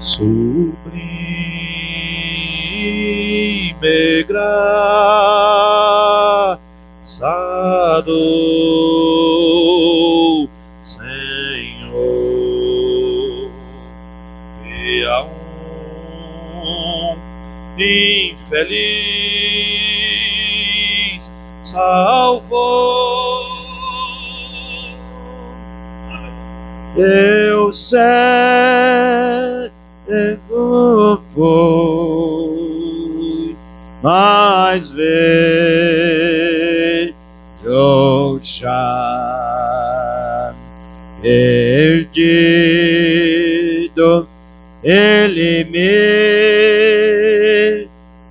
sublime graçado Senhor, e a infeliz salvou. Deus cego foi, mas vejo já perdido, Ele me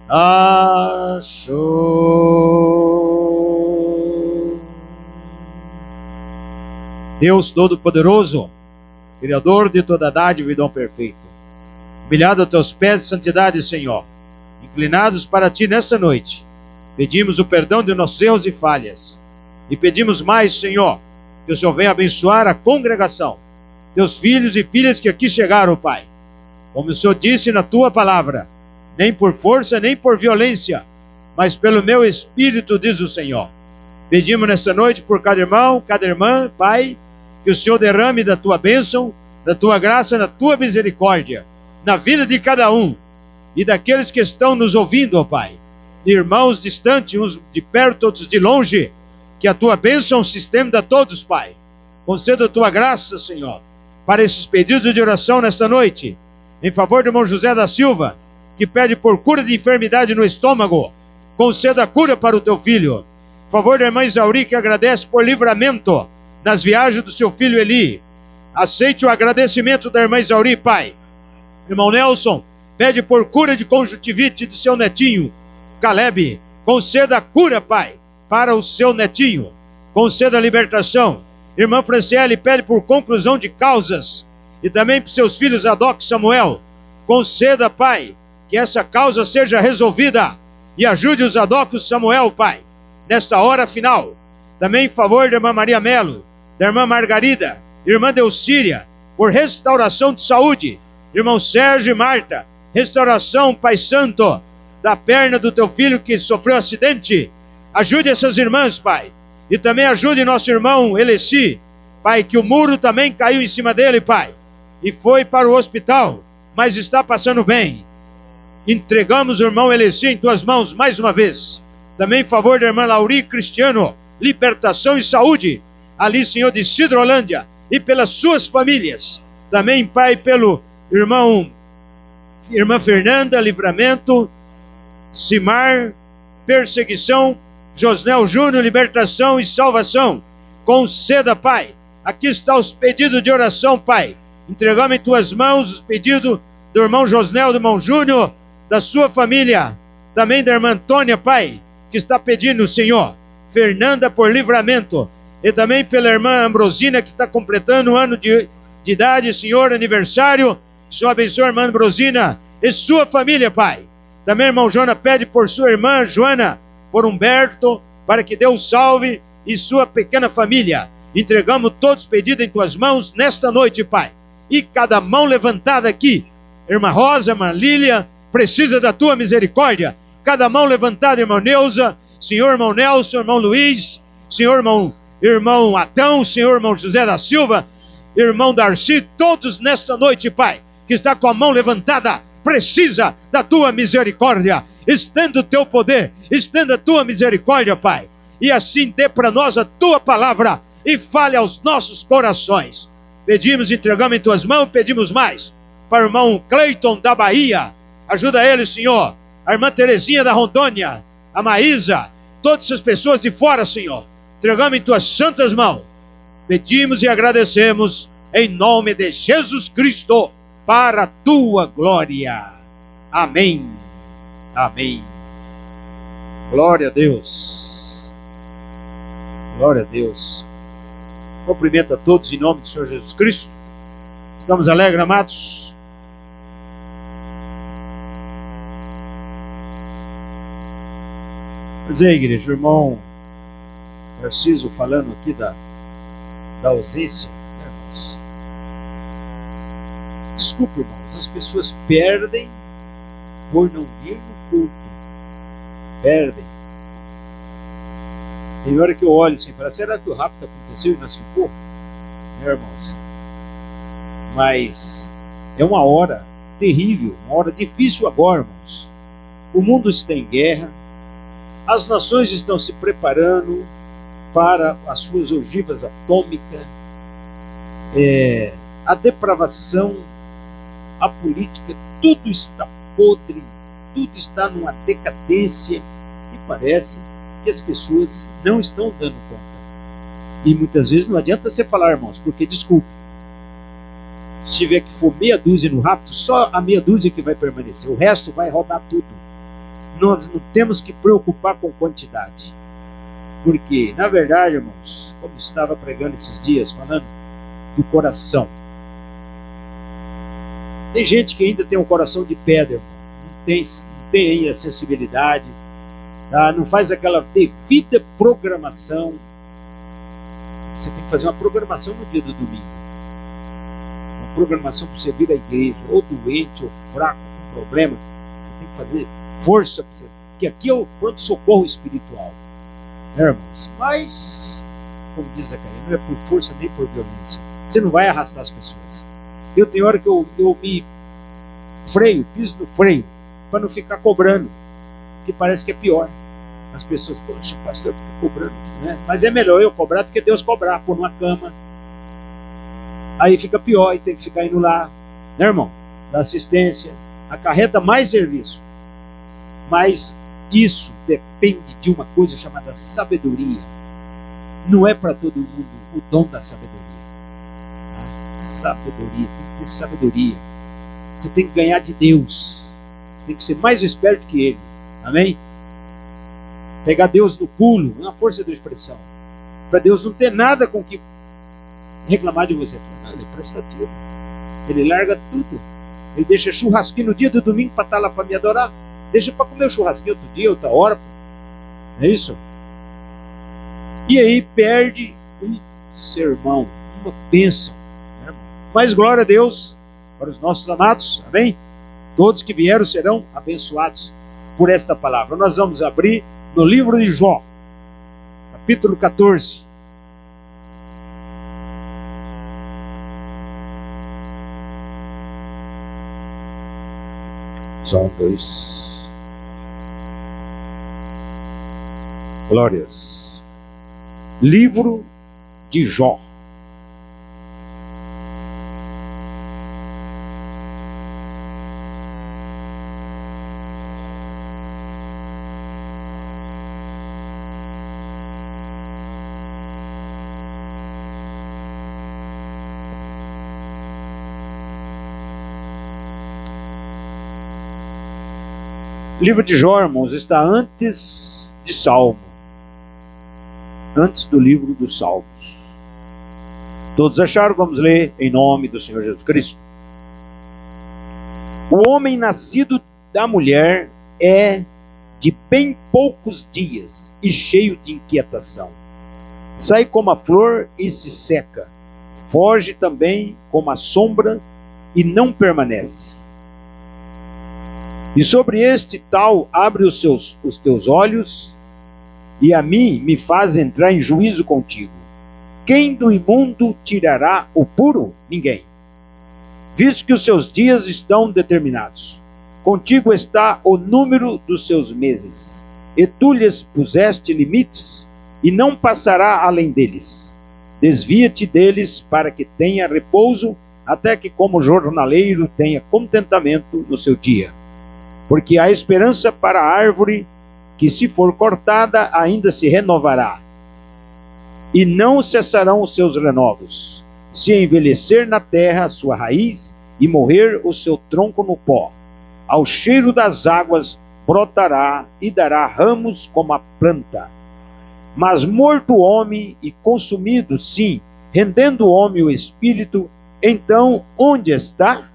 achou. Deus Todo-Poderoso, Criador de toda dádiva e dom perfeito, humilhado a teus pés de santidade, Senhor, inclinados para ti nesta noite, pedimos o perdão de nossos erros e falhas, e pedimos mais, Senhor, que o Senhor venha abençoar a congregação, teus filhos e filhas que aqui chegaram, Pai, como o Senhor disse na tua palavra, nem por força, nem por violência, mas pelo meu Espírito, diz o Senhor. Pedimos nesta noite por cada irmão, cada irmã, Pai, que o Senhor derrame da tua bênção, da tua graça, da tua misericórdia, na vida de cada um, e daqueles que estão nos ouvindo, ó Pai, irmãos distantes, uns de perto, outros de longe, que a tua bênção se estenda a todos, Pai. Conceda a tua graça, Senhor, para esses pedidos de oração nesta noite, em favor do irmão José da Silva, que pede por cura de enfermidade no estômago. Conceda a cura para o teu filho. Em favor da irmã Isauri, que agradece por livramento nas viagens do seu filho Eli. Aceite o agradecimento da irmã Isauri, Pai. Irmão Nelson pede por cura de conjuntivite de seu netinho Caleb. Conceda a cura, Pai, para o seu netinho. Conceda a libertação. Irmã Franciele pede por conclusão de causas, e também para seus filhos Adoc e Samuel. Conceda, Pai, que essa causa seja resolvida, e ajude os Adoc e Samuel, Pai, nesta hora final. Também em favor da irmã Maria Melo, da irmã Margarida, irmã Delcíria, por restauração de saúde. Irmão Sérgio e Marta, restauração, Pai Santo, da perna do teu filho que sofreu acidente. Ajude essas irmãs, Pai. E também ajude nosso irmão Eleci, Pai, que o muro também caiu em cima dele, Pai, e foi para o hospital, mas está passando bem. Entregamos o irmão Eleci em tuas mãos mais uma vez. Também em favor da irmã Lauri Cristiano, libertação e saúde, ali, Senhor, de Sidrolândia, e pelas suas famílias. Também, Pai, pelo irmã Fernanda, livramento, Simar, perseguição, Josnel Júnior, libertação e salvação. Conceda, Pai. Aqui estão os pedidos de oração, Pai. Entregamos em tuas mãos os pedidos do irmão Josnel, do irmão Júnior, da sua família. Também da irmã Antônia, Pai, que está pedindo, Senhor. Fernanda por livramento. E também pela irmã Ambrosina, que está completando um ano de idade, Senhor, aniversário. Que o Senhor abençoe a irmã Ambrosina e sua família, Pai. Também irmão Joana pede por sua irmã Joana, por Humberto, para que Deus salve e sua pequena família. Entregamos todos os pedidos em tuas mãos nesta noite, Pai. E cada mão levantada aqui, irmã Rosa, irmã Lília, precisa da tua misericórdia. Cada mão levantada, irmão Neuza, Senhor irmão Nelson, irmão Luiz, Senhor irmão Atão, Senhor irmão José da Silva, irmão Darcy, todos nesta noite, Pai, que está com a mão levantada, precisa da tua misericórdia. Estenda o teu poder, estenda a tua misericórdia, Pai, e assim dê para nós a tua palavra e fale aos nossos corações. Pedimos, entregamos em tuas mãos, pedimos mais para o irmão Cleiton da Bahia, ajuda ele, Senhor, a irmã Terezinha da Rondônia, a Maísa, todas essas pessoas de fora, Senhor, entregamos em tuas santas mãos. Pedimos e agradecemos em nome de Jesus Cristo, para a tua glória. Amém. Amém. Glória a Deus. Glória a Deus. Cumprimento a todos em nome do Senhor Jesus Cristo. Estamos alegres, amados? Pois é, igreja, o irmão Narciso falando aqui da ausência. Desculpe, irmãos, as pessoas perdem por não vir no culto. Perdem. Tem hora que eu olho assim e falo, será que o rapto aconteceu e nós ficou? Irmãos, mas é uma hora terrível, uma hora difícil agora, irmãos. O mundo está em guerra, as nações estão se preparando para as suas ogivas atômicas, a depravação, a política, tudo está podre, tudo está numa decadência e parece que as pessoas não estão dando conta. E muitas vezes não adianta você falar, irmãos, porque desculpe, se tiver que for meia dúzia no rapto, só a meia dúzia que vai permanecer, o resto vai rodar tudo. Nós não temos que preocupar com quantidade, porque na verdade, irmãos, como estava pregando esses dias, falando do coração, tem gente que ainda tem um coração de pedra, irmão. Não tem ainda sensibilidade, tá? Não faz aquela devida programação. Você tem que fazer uma programação no dia do domingo, uma programação para você vir à igreja, ou doente, ou fraco, com problema. Você tem que fazer força para você, porque aqui é o pronto-socorro espiritual, né, irmãos? Mas, como diz Zacarias, não é por força nem por violência. Você não vai arrastar as pessoas. Eu tenho hora que eu me freio, piso no freio, para não ficar cobrando, que parece que é pior. As pessoas, poxa, o pastor fica cobrando, né? Mas é melhor eu cobrar do que Deus cobrar, pôr numa cama. Aí fica pior e tem que ficar indo lá, né, irmão? Da assistência, acarreta mais serviço. Mas isso depende de uma coisa chamada sabedoria. Não é para todo mundo o dom da sabedoria. Sabedoria, tem que ter sabedoria. Você tem que ganhar de Deus. Você tem que ser mais esperto que Ele. Amém? Pegar Deus no pulo, na força da expressão. Para Deus não ter nada com que reclamar de você. Ele é prestativo. Ele larga tudo. Ele deixa churrasquinho no dia do domingo para estar lá para me adorar. Deixa para comer o churrasquinho outro dia, outra hora. É isso? E aí perde um sermão, uma bênção. Mas glória a Deus para os nossos amados, amém? Todos que vieram serão abençoados por esta palavra. Nós vamos abrir no livro de Jó, capítulo 14. Só 2. Glórias. Livro de Jó. O livro de Jó, irmãos, está antes de Salmo. Antes do livro dos Salmos. Todos acharam? Vamos ler em nome do Senhor Jesus Cristo. O homem nascido da mulher é de bem poucos dias e cheio de inquietação. Sai como a flor e se seca. Foge também como a sombra e não permanece. E sobre este tal abre os teus olhos, e a mim me faz entrar em juízo contigo. Quem do imundo tirará o puro? Ninguém. Visto que os seus dias estão determinados. Contigo está o número dos seus meses. E tu lhes puseste limites, e não passará além deles. Desvia-te deles para que tenha repouso, até que como jornaleiro tenha contentamento no seu dia. Porque há esperança para a árvore, que se for cortada, ainda se renovará. E não cessarão os seus renovos. Se envelhecer na terra a sua raiz, e morrer o seu tronco no pó, ao cheiro das águas brotará, e dará ramos como a planta. Mas morto o homem, e consumido, sim, rendendo o homem o espírito, então onde está?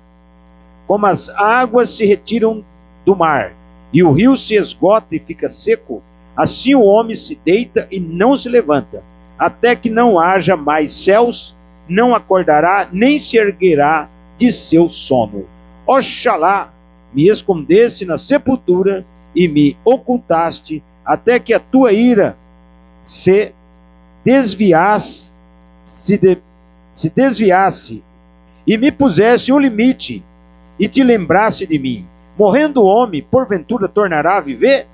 Como as águas se retiram do mar, e o rio se esgota e fica seco, assim o homem se deita e não se levanta, até que não haja mais céus, não acordará, nem se erguerá de seu sono. Oxalá me escondesse na sepultura e me ocultaste, até que a tua ira se desviasse, se desviasse e me pusesse um limite e te lembrasse de mim. Morrendo o homem, porventura tornará a viver?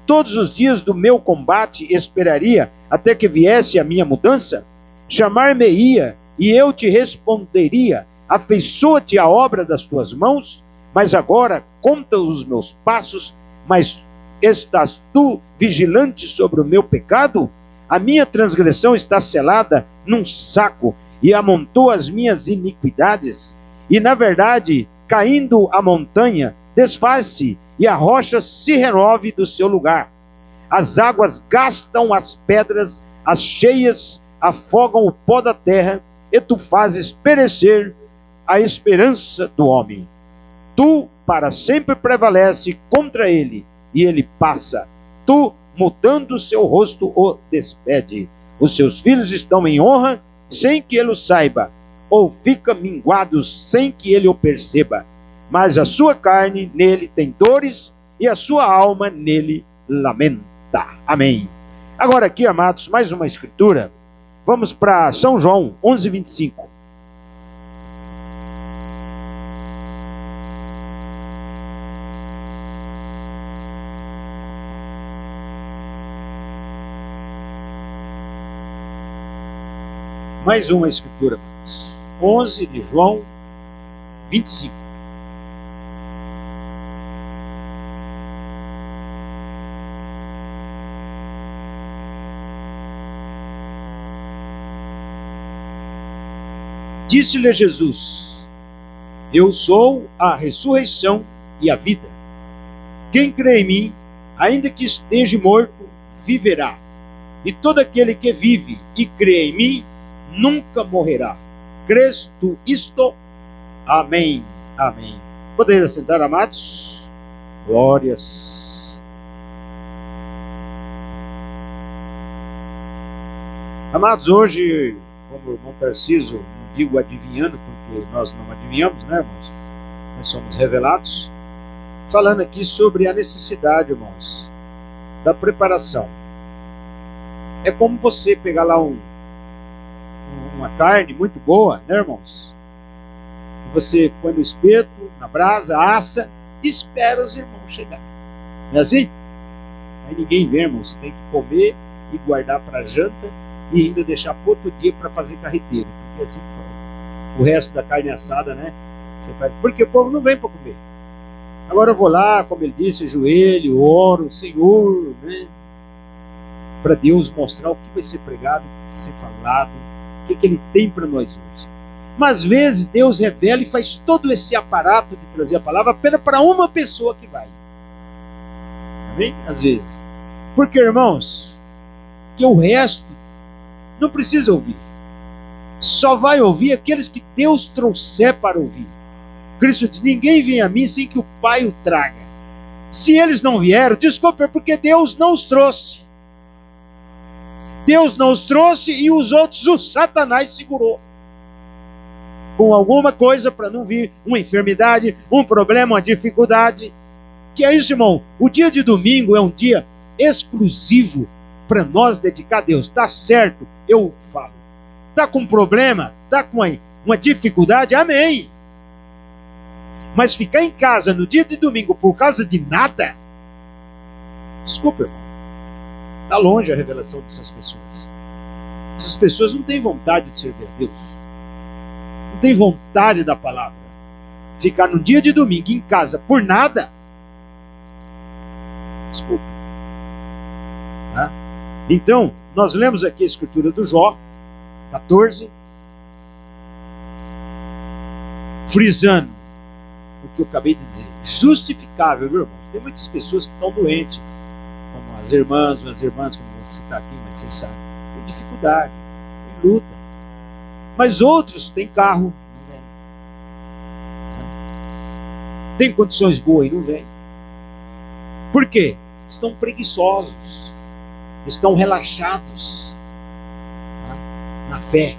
Todos os dias do meu combate esperaria até que viesse a minha mudança? Chamar-me-ia e eu te responderia: afeiçoa-te a obra das tuas mãos? Mas agora conta os meus passos, mas estás tu vigilante sobre o meu pecado? A minha transgressão está selada num saco e amontou as minhas iniquidades. E na verdade, caindo a montanha, desfaz-se e a rocha se renove do seu lugar. As águas gastam as pedras, as cheias afogam o pó da terra, e tu fazes perecer a esperança do homem. Tu para sempre prevalece contra ele, e ele passa. Tu, mudando o seu rosto, o despede. Os seus filhos estão em honra, sem que ele o saiba, ou fica minguados, sem que ele o perceba. Mas a sua carne nele tem dores, e a sua alma nele lamenta. Amém. Agora aqui, amados, mais uma escritura. Vamos para São João 11:25. Mais uma escritura, amados. 11 de João 25. Disse-lhe Jesus: eu sou a ressurreição e a vida. Quem crê em mim, ainda que esteja morto, viverá. E todo aquele que vive e crê em mim, nunca morrerá. Crês tu isto? Amém. Amém. Podeis assentar, amados? Glórias. Amados, hoje, como o irmão Tarcísio, não digo adivinhando, porque nós não adivinhamos, né, irmãos? Nós somos revelados. Falando aqui sobre a necessidade, irmãos, da preparação. É como você pegar lá uma carne muito boa, né, irmãos? Você põe no espeto, na brasa, assa, e espera os irmãos chegar. Não é assim? Aí ninguém vê, irmãos. Você tem que comer e guardar para janta e ainda deixar para outro dia para fazer carreteiro. Porque assim, o resto da carne assada, né? Você faz. Porque o povo não vem para comer. Agora eu vou lá, como ele disse, ajoelho, oro, Senhor, né? Para Deus mostrar o que vai ser pregado, o que vai ser falado, o que Ele tem para nós hoje. Mas às vezes Deus revela e faz todo esse aparato de trazer a palavra apenas para uma pessoa que vai. Amém? Às vezes. Porque, irmãos, que o resto não precisa ouvir. Só vai ouvir aqueles que Deus trouxer para ouvir. Cristo diz: ninguém vem a mim sem que o Pai o traga. Se eles não vieram, desculpe, é porque Deus não os trouxe. Deus não os trouxe e os outros o Satanás segurou. Com alguma coisa para não vir, uma enfermidade, um problema, uma dificuldade. Que é isso, irmão? O dia de domingo é um dia exclusivo para nós dedicar a Deus. Tá certo, eu falo. Tá com problema, tá com uma dificuldade, amém. Mas ficar em casa no dia de domingo por causa de nada, desculpa, irmão. Está longe a revelação dessas pessoas. Essas pessoas não têm vontade de servir a Deus. Não têm vontade da palavra. Ficar no dia de domingo em casa por nada, desculpa. Tá? Então, nós lemos aqui a escritura do Jó 14, frisando o que eu acabei de dizer. Justificável, viu, irmão? Tem muitas pessoas que estão doentes, como as irmãs que não vou citar aqui, mas vocês sabem. Tem dificuldade, tem luta. Mas outros têm carro, não vem. Tem condições boas e não vem. Por quê? Estão preguiçosos, estão relaxados, tá? Na fé.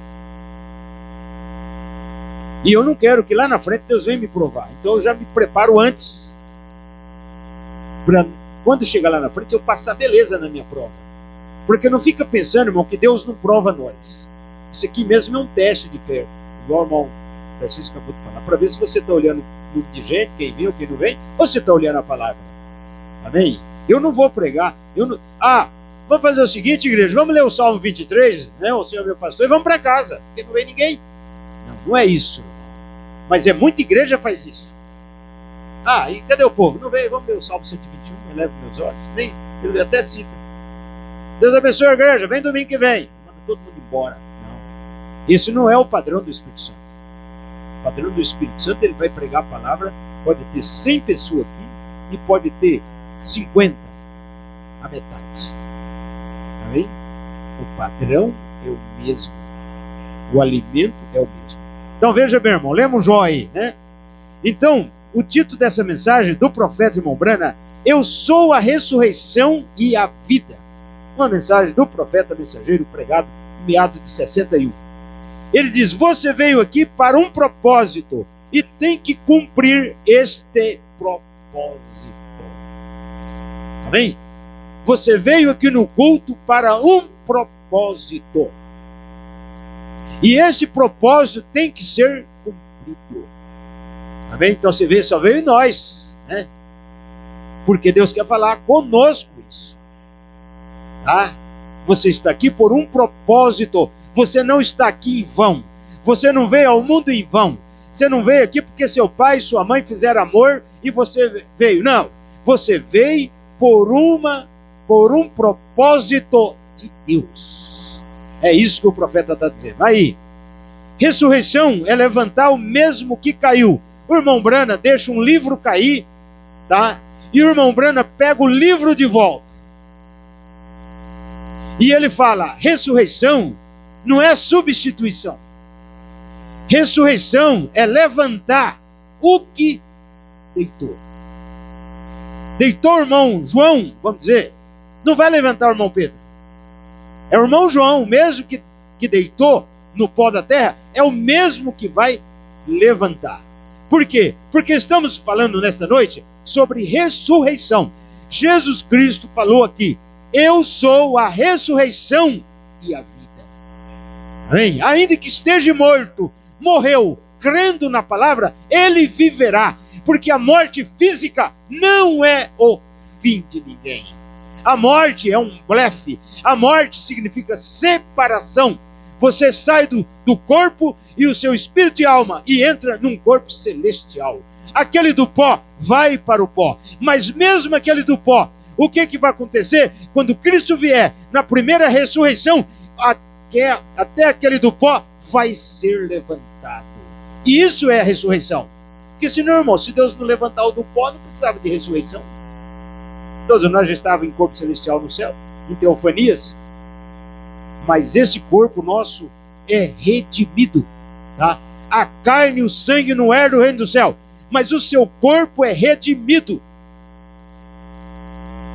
E eu não quero que lá na frente Deus venha me provar. Então eu já me preparo antes, para quando chegar lá na frente eu passar beleza na minha prova. Porque não fica pensando, irmão, que Deus não prova nós. Isso aqui mesmo é um teste de fé. Igual o irmão Francisco acabou de falar. Para ver se você está olhando o grupo de gente, quem vem ou quem não vem, ou você está olhando a palavra. Amém? Eu não vou pregar. Vamos fazer o seguinte, igreja. Vamos ler o Salmo 23, né? O Senhor meu pastor, e vamos para casa. Porque não vem ninguém. Não é isso. Mas muita igreja faz isso. E cadê o povo? Não veio, vamos ler o Salmo 121, eleva meus olhos. Ele até cita. Deus abençoe a igreja, vem domingo que vem. Manda todo mundo embora. Não. Esse não é o padrão do Espírito Santo. O padrão do Espírito Santo, ele vai pregar a palavra, pode ter 100 pessoas aqui e pode ter 50, a metade. Amém? O padrão é o mesmo. O alimento é o mesmo. Então veja bem, irmão, lemos Jó aí, né? Então, o título dessa mensagem do profeta irmão Branham, eu sou a ressurreição e a vida. Uma mensagem do profeta mensageiro pregado em meados de 61. Ele diz, você veio aqui para um propósito e tem que cumprir este propósito. Amém? Você veio aqui no culto para um propósito. E esse propósito tem que ser cumprido. Amém? Então você vê, só veio em nós, né? Porque Deus quer falar conosco isso. Tá? Você está aqui por um propósito. Você não está aqui em vão. Você não veio ao mundo em vão. Você não veio aqui porque seu pai e sua mãe fizeram amor e você veio. Não. Você veio por um propósito de Deus. É isso que o profeta está dizendo. Aí, ressurreição é levantar o mesmo que caiu. O irmão Branham deixa um livro cair, tá? E o irmão Branham pega o livro de volta. E ele fala, ressurreição não é substituição. Ressurreição é levantar o que deitou. Deitou o irmão João, vamos dizer, não vai levantar o irmão Pedro. É o irmão João, o mesmo que deitou no pó da terra, é o mesmo que vai levantar. Por quê? Porque estamos falando nesta noite sobre ressurreição. Jesus Cristo falou aqui, eu sou a ressurreição e a vida. Amém? Ainda que esteja morto, morreu, crendo na palavra, ele viverá. Porque a morte física não é o fim de ninguém. A morte é um blefe. A morte significa separação. Você sai do corpo e o seu espírito e alma e entra num corpo celestial. Aquele do pó vai para o pó. Mas mesmo aquele do pó, o que vai acontecer? Quando Cristo vier na primeira ressurreição, até aquele do pó vai ser levantado. E isso é a ressurreição. Porque senão, irmão, se Deus não levantar o do pó, não precisava de ressurreição. Todos nós já estávamos em corpo celestial no céu, em teofanias. Mas esse corpo nosso é redimido. Tá? A carne e o sangue não herdam o reino do céu. Mas o seu corpo é redimido.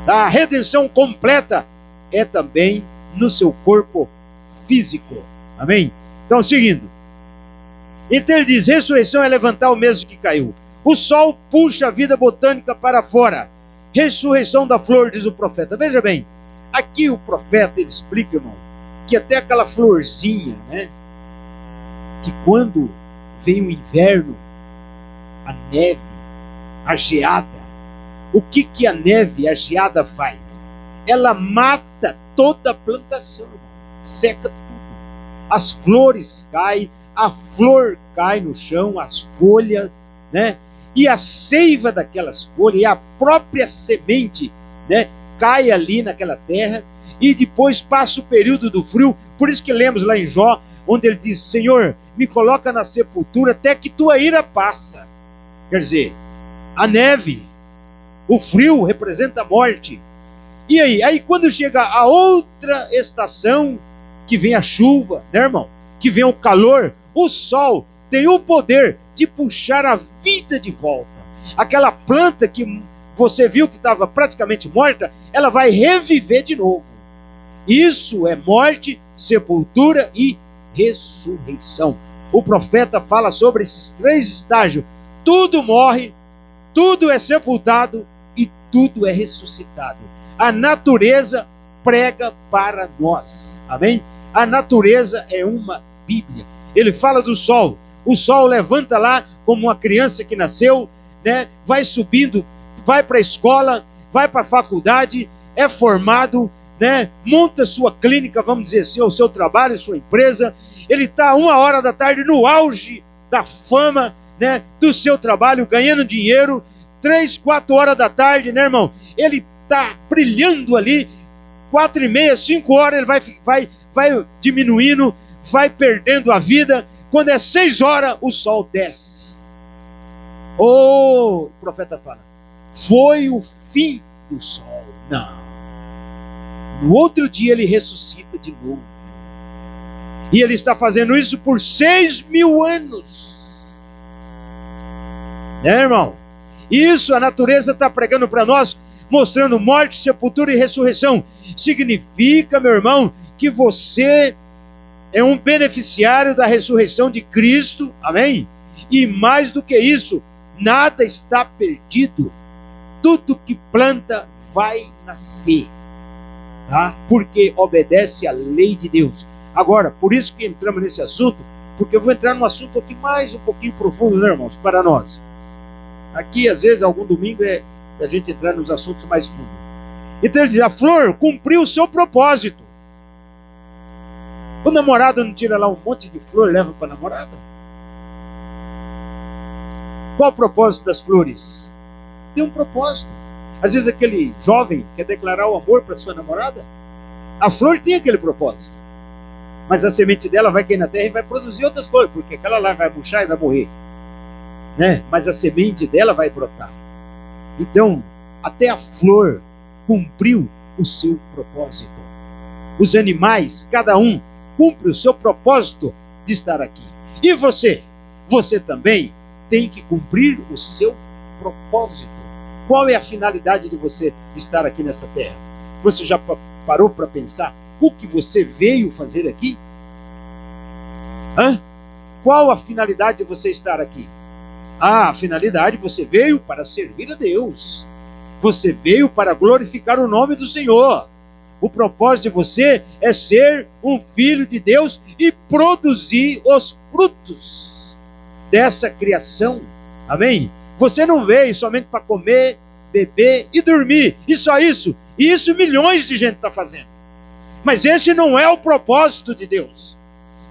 A redenção completa é também no seu corpo físico. Amém? Então, seguindo. Então ele diz, ressurreição é levantar o mesmo que caiu. O sol puxa a vida botânica para fora. Ressurreição da flor, diz o profeta. Veja bem, aqui o profeta ele explica, irmão, que até aquela florzinha, né? Que quando vem o inverno, a neve, a geada, o que a neve, a geada faz? Ela mata toda a plantação, irmão. Seca tudo. As flores caem, a flor cai no chão, as folhas, né? E a seiva daquelas folhas, e a própria semente, né? Cai ali naquela terra, e depois passa o período do frio. Por isso que lemos lá em Jó, onde ele diz, Senhor, me coloca na sepultura até que tua ira passa. Quer dizer, a neve, o frio representa a morte. E aí quando chega a outra estação, que vem a chuva, né, irmão? Que vem o calor, o sol tem o poder de puxar a vida de volta. Aquela planta que você viu que estava praticamente morta, ela vai reviver de novo. Isso é morte, sepultura e ressurreição. o profeta fala sobre esses 3 estágios. Tudo morre, tudo é sepultado e tudo é ressuscitado. A natureza prega para nós. Amém? A natureza é uma Bíblia. Ele fala do sol. O sol levanta lá como uma criança que nasceu, né? Vai subindo, vai para a escola, vai para a faculdade, é formado, né? Monta sua clínica, vamos dizer assim, o seu trabalho, sua empresa. Ele está 1h da tarde no auge da fama, né? Do seu trabalho, ganhando dinheiro. 3, 4 horas da tarde, né, irmão? Ele está brilhando ali. 4h30, 5 horas, ele vai diminuindo, vai perdendo a vida. Quando é 6 horas, o sol desce. O profeta fala, foi o fim do sol. Não. No outro dia ele ressuscita de novo. E ele está fazendo isso por 6.000 anos. Né, irmão? Isso a natureza está pregando para nós, mostrando morte, sepultura e ressurreição. Significa, meu irmão, que você é um beneficiário da ressurreição de Cristo. Amém? E mais do que isso, nada está perdido. Tudo que planta vai nascer. Tá? Porque obedece à lei de Deus. Agora, por isso que entramos nesse assunto, porque eu vou entrar num assunto aqui mais um pouquinho profundo, né, irmãos, para nós. Aqui, às vezes, algum domingo é a gente entrar nos assuntos mais fundos. Então ele diz, a flor cumpriu o seu propósito. O namorado não tira lá um monte de flor e leva para a namorada? Qual o propósito das flores? Tem um propósito. Às vezes aquele jovem quer declarar o amor para sua namorada. A flor tem aquele propósito. Mas a semente dela vai cair na terra e vai produzir outras flores, porque aquela lá vai murchar e vai morrer. Né? Mas a semente dela vai brotar. Então, até a flor cumpriu o seu propósito. Os animais, cada um, cumpre o seu propósito de estar aqui. E você? Você também tem que cumprir o seu propósito. Qual é a finalidade de você estar aqui nessa terra? Você já parou para pensar o que você veio fazer aqui? Qual a finalidade de você estar aqui? A finalidade, você veio para servir a Deus. Você veio para glorificar o nome do Senhor. O propósito de você é ser um filho de Deus e produzir os frutos dessa criação. Amém? Você não veio somente para comer, beber e dormir. E só isso. E isso milhões de gente está fazendo. Mas esse não é o propósito de Deus.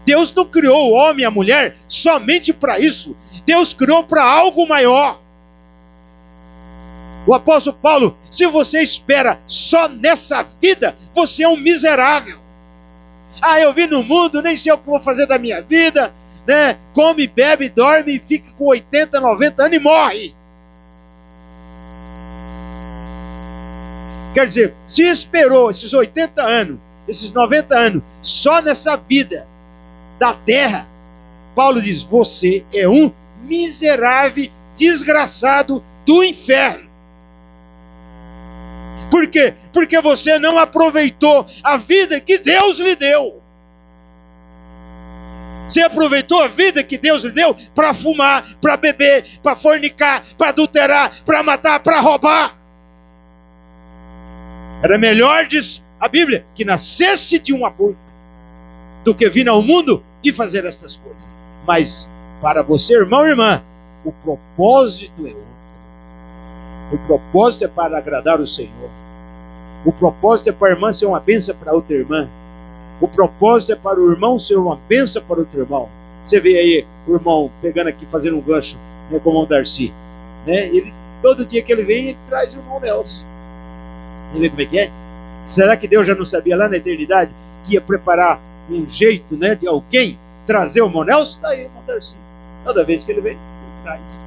Deus não criou o homem e a mulher somente para isso. Deus criou para algo maior. O apóstolo Paulo, se você espera só nessa vida, você é um miserável. Eu vim no mundo, nem sei o que vou fazer da minha vida, né? Come, bebe, dorme e fica com 80, 90 anos e morre. Quer dizer, se esperou esses 80 anos, esses 90 anos, só nessa vida da terra, Paulo diz, você é um miserável, desgraçado do inferno. Por quê? Porque você não aproveitou a vida que Deus lhe deu. Você aproveitou a vida que Deus lhe deu para fumar, para beber, para fornicar, para adulterar, para matar, para roubar. Era melhor, diz a Bíblia, que nascesse de um aborto do que vir ao mundo e fazer estas coisas. Mas para você, irmão e irmã, o propósito é outro. O propósito é para agradar o Senhor. O propósito é para a irmã ser uma bênção para outra irmã. O propósito é para o irmão ser uma bênção para outro irmão. Você vê aí o irmão pegando aqui, fazendo um gancho, né, com o irmão Darcy. Né? Ele, todo dia que ele vem, ele traz o irmão Nelson. Você vê como é que é? Será que Deus já não sabia lá na eternidade que ia preparar um jeito, né, de alguém trazer o irmão Nelson? Está aí o irmão Darcy. Toda vez que ele vem, ele traz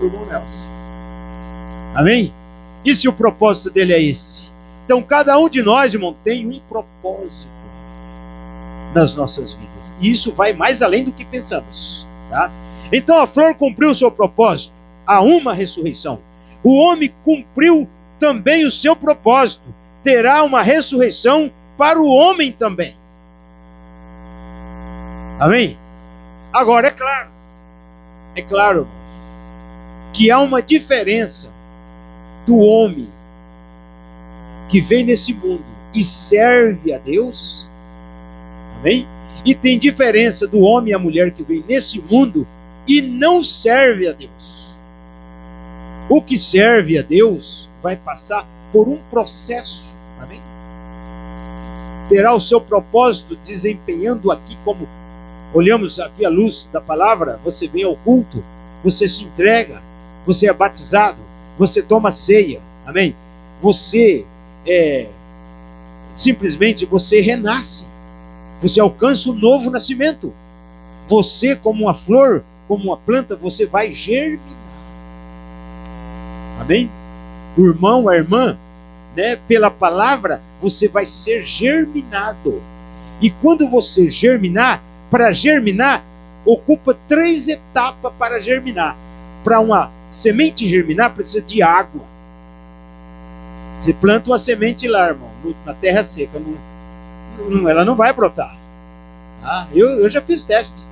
o irmão Nelson. Amém? E se o propósito dele é esse? Então cada um de nós, irmão, tem um propósito nas nossas vidas. E isso vai mais além do que pensamos. Tá? Então a flor cumpriu o seu propósito. Há uma ressurreição. O homem cumpriu também o seu propósito. Terá uma ressurreição para o homem também. Amém? Agora, é claro, que há uma diferença do homem que vem nesse mundo e serve a Deus, amém? E tem diferença do homem e a mulher que vem nesse mundo e não serve a Deus. O que serve a Deus vai passar por um processo, amém? Terá o seu propósito desempenhando aqui, como olhamos aqui a luz da palavra, você vem ao culto, você se entrega, você é batizado, você toma ceia, amém? Você simplesmente você renasce, você alcança um novo nascimento. Você, como uma flor, como uma planta, você vai germinar, amém? O irmão, a irmã, né, pela palavra, você vai ser germinado. E quando você germinar, para germinar, ocupa 3 etapas para germinar. Para uma semente germinar, precisa de água. Você planta uma semente lá, irmão, na terra seca, ela não vai brotar. Tá? Eu já fiz teste.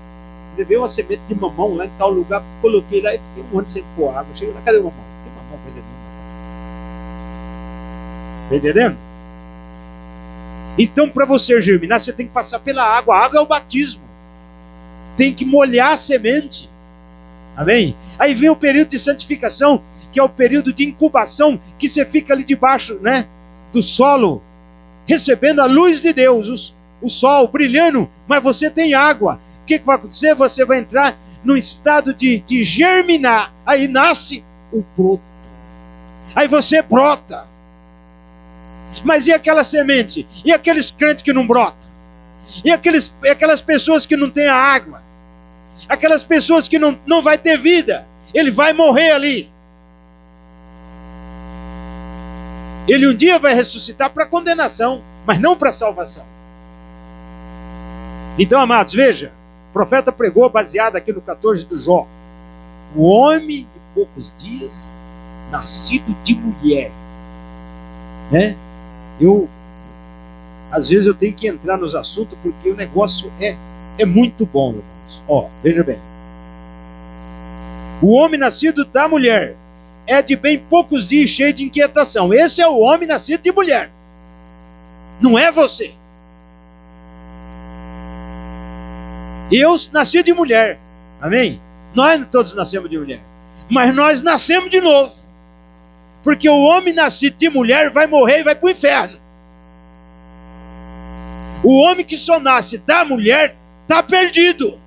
Levei uma semente de mamão lá em tal lugar, coloquei lá e fiquei um ano sem pôr água. Cheguei lá, cadê o mamão? Que mamão, coisa nenhuma. Está entendendo? Então, para você germinar, você tem que passar pela água. A água é o batismo. Tem que molhar a semente. Amém? Aí vem o período de santificação, que é o período de incubação, que você fica ali debaixo, né, do solo, recebendo a luz de Deus, o sol brilhando, mas você tem água. O que vai acontecer? Você vai entrar num estado de germinar. Aí nasce o broto. Aí você brota. Mas e aquela semente? E aqueles crentes que não brotam? E aquelas pessoas que não têm a água? Aquelas pessoas que não vai ter vida? Ele vai morrer ali. Ele um dia vai ressuscitar para condenação, mas não para salvação. Então, amados, veja, o profeta pregou baseado aqui no 14 do Jó. O homem de poucos dias, nascido de mulher. Né? Às vezes eu tenho que entrar nos assuntos porque o negócio é muito bom, irmãos. Veja bem. O homem nascido da mulher é de bem poucos dias cheio de inquietação. Esse é o homem nascido de mulher. Não é você. Eu nasci de mulher. Amém? Nós todos nascemos de mulher. Mas nós nascemos de novo. Porque o homem nascido de mulher vai morrer e vai para o inferno. O homem que só nasce da mulher está perdido.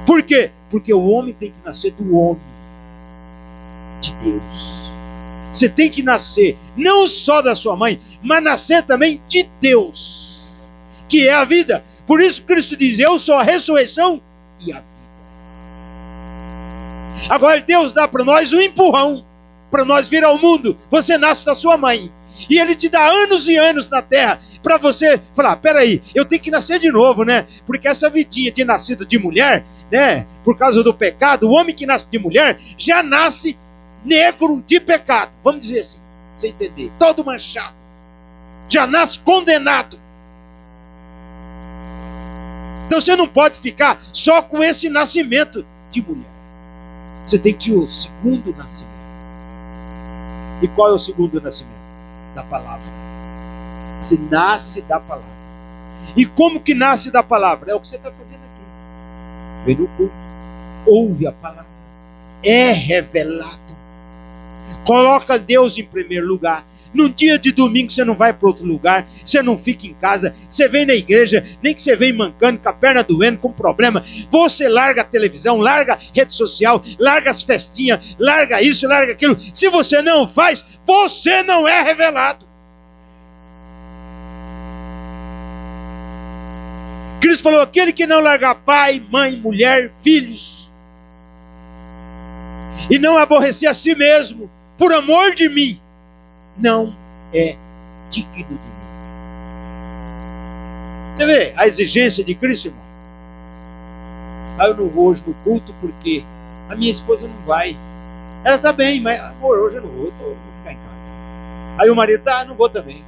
Por quê? Porque o homem tem que nascer do homem de Deus. Você tem que nascer não só da sua mãe, mas nascer também de Deus, que é a vida. Por isso Cristo diz: eu sou a ressurreição e a vida. Agora Deus dá para nós um empurrão, para nós vir ao mundo. Você nasce da sua mãe, e Ele te dá anos e anos na terra, para você falar: peraí, eu tenho que nascer de novo, né? Porque essa vidinha de nascido de mulher, né? Por causa do pecado, o homem que nasce de mulher, já nasce negro de pecado. Vamos dizer assim, pra você entender. Todo manchado. Já nasce condenado. Então você não pode ficar só com esse nascimento de mulher. Você tem que ir o segundo nascimento. E qual é o segundo nascimento? Da palavra. Você nasce da palavra. E como que nasce da palavra? É o que você está fazendo aqui. Vem no culto. Ouve a palavra. É revelado. Coloca Deus em primeiro lugar. Num dia de domingo você não vai para outro lugar, você não fica em casa, você vem na igreja, nem que você vem mancando, com a perna doendo, com problema, você larga a televisão, larga a rede social, larga as festinhas, larga isso, larga aquilo. Se você não faz, você não é revelado. Cristo falou: aquele que não largar pai, mãe, mulher, filhos, e não aborrecer a si mesmo, por amor de mim, não é digno de mim. Você vê a exigência de Cristo, irmão? Eu não vou hoje no culto porque a minha esposa não vai. Ela está bem, mas amor, hoje eu não vou, vou ficar em casa. Aí o marido não vou também.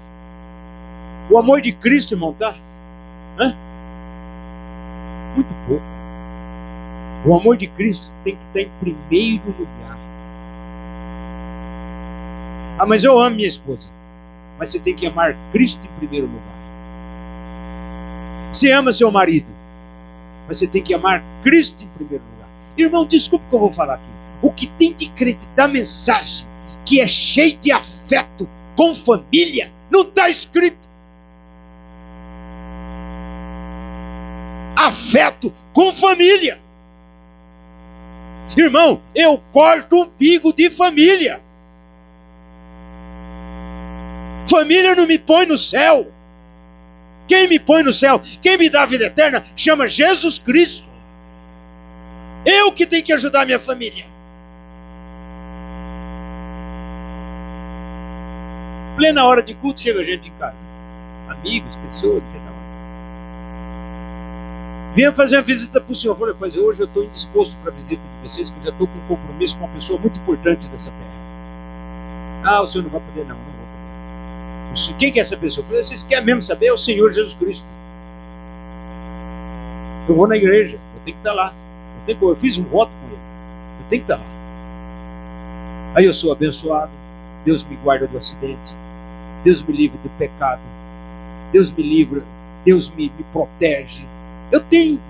O amor de Cristo, irmão, tá? Muito pouco. O amor de Cristo tem que estar em primeiro lugar. Ah, mas eu amo minha esposa. Mas você tem que amar Cristo em primeiro lugar. Você ama seu marido, mas você tem que amar Cristo em primeiro lugar. Irmão, desculpa o que eu vou falar aqui. O que tem de crente da mensagem que é cheio de afeto com família, não está escrito. Afeto com família. Irmão, eu corto o umbigo de família. Família não me põe no céu. Quem me põe no céu, quem me dá a vida eterna, chama Jesus Cristo. Eu que tenho que ajudar a minha família. Plena hora de culto, chega gente em casa. Amigos, pessoas, sei lá. Vinha fazer uma visita para o senhor. Eu falei, mas hoje eu estou indisposto para a visita de vocês, que eu já estou com um compromisso com uma pessoa muito importante dessa terra. Ah, o senhor não vai poder? Não, não vou poder. Quem que é essa pessoa? Eu falei, vocês querem mesmo saber? É o Senhor Jesus Cristo. Eu vou na igreja, eu tenho que estar lá. Eu fiz um voto com ele. Eu tenho que estar lá. Aí eu sou abençoado. Deus me guarda do acidente. Deus me livra do pecado. Deus me livra. Deus me protege. Eu tenho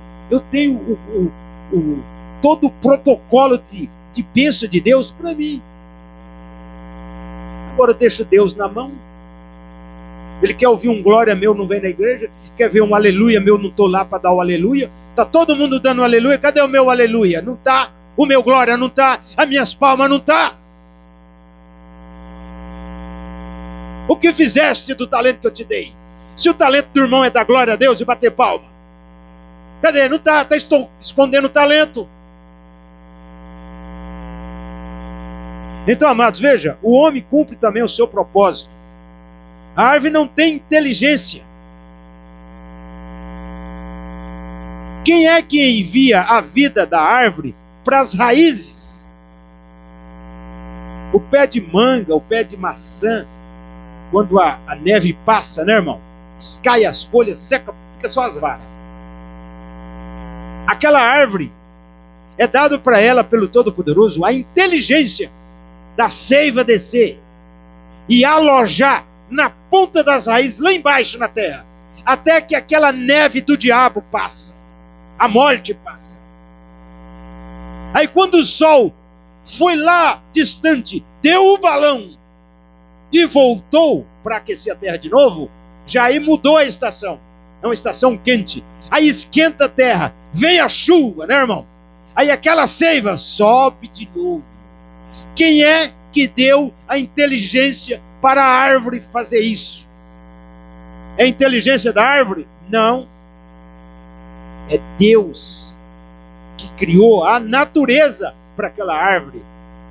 todo o protocolo de bênção de Deus para mim. Agora eu deixo Deus na mão. Ele quer ouvir um glória meu, não vem na igreja. Quer ver um aleluia meu, não estou lá para dar o aleluia. Está todo mundo dando um aleluia. Cadê o meu aleluia? Não está. O meu glória não está. As minhas palmas não está. O que fizeste do talento que eu te dei? Se o talento do irmão é dar glória a Deus e bater palma. Cadê? Não está. Está escondendo o talento. Então, amados, veja. O homem cumpre também o seu propósito. A árvore não tem inteligência. Quem é que envia a vida da árvore para as raízes? O pé de manga, o pé de maçã, quando a neve passa, né, irmão? Cai as folhas, seca, fica só as varas. Aquela árvore é dado para ela pelo Todo-Poderoso a inteligência da seiva descer e alojar na ponta das raízes, lá embaixo na terra, até que aquela neve do diabo passa. A morte passa. Aí quando o sol foi lá distante, deu o balão e voltou para aquecer a terra de novo, já aí mudou a estação. É uma estação quente. Aí esquenta a terra, vem a chuva, né, irmão? Aí aquela seiva sobe de novo. Quem é que deu a inteligência para a árvore fazer isso? É a inteligência da árvore? Não. É Deus que criou a natureza para aquela árvore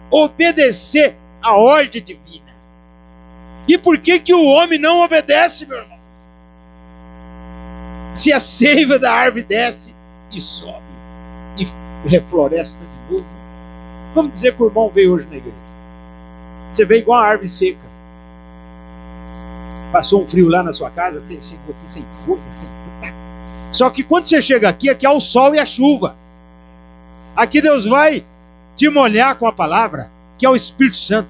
obedecer à ordem divina. E por que o homem não obedece, meu irmão? Se a seiva da árvore desce e sobe e refloresta de novo. Vamos dizer que o irmão veio hoje na igreja. Você veio igual a árvore seca. Passou um frio lá na sua casa, você chegou aqui sem folha, sem... Só que quando você chega aqui é o sol e a chuva. Aqui Deus vai te molhar com a palavra, que é o Espírito Santo.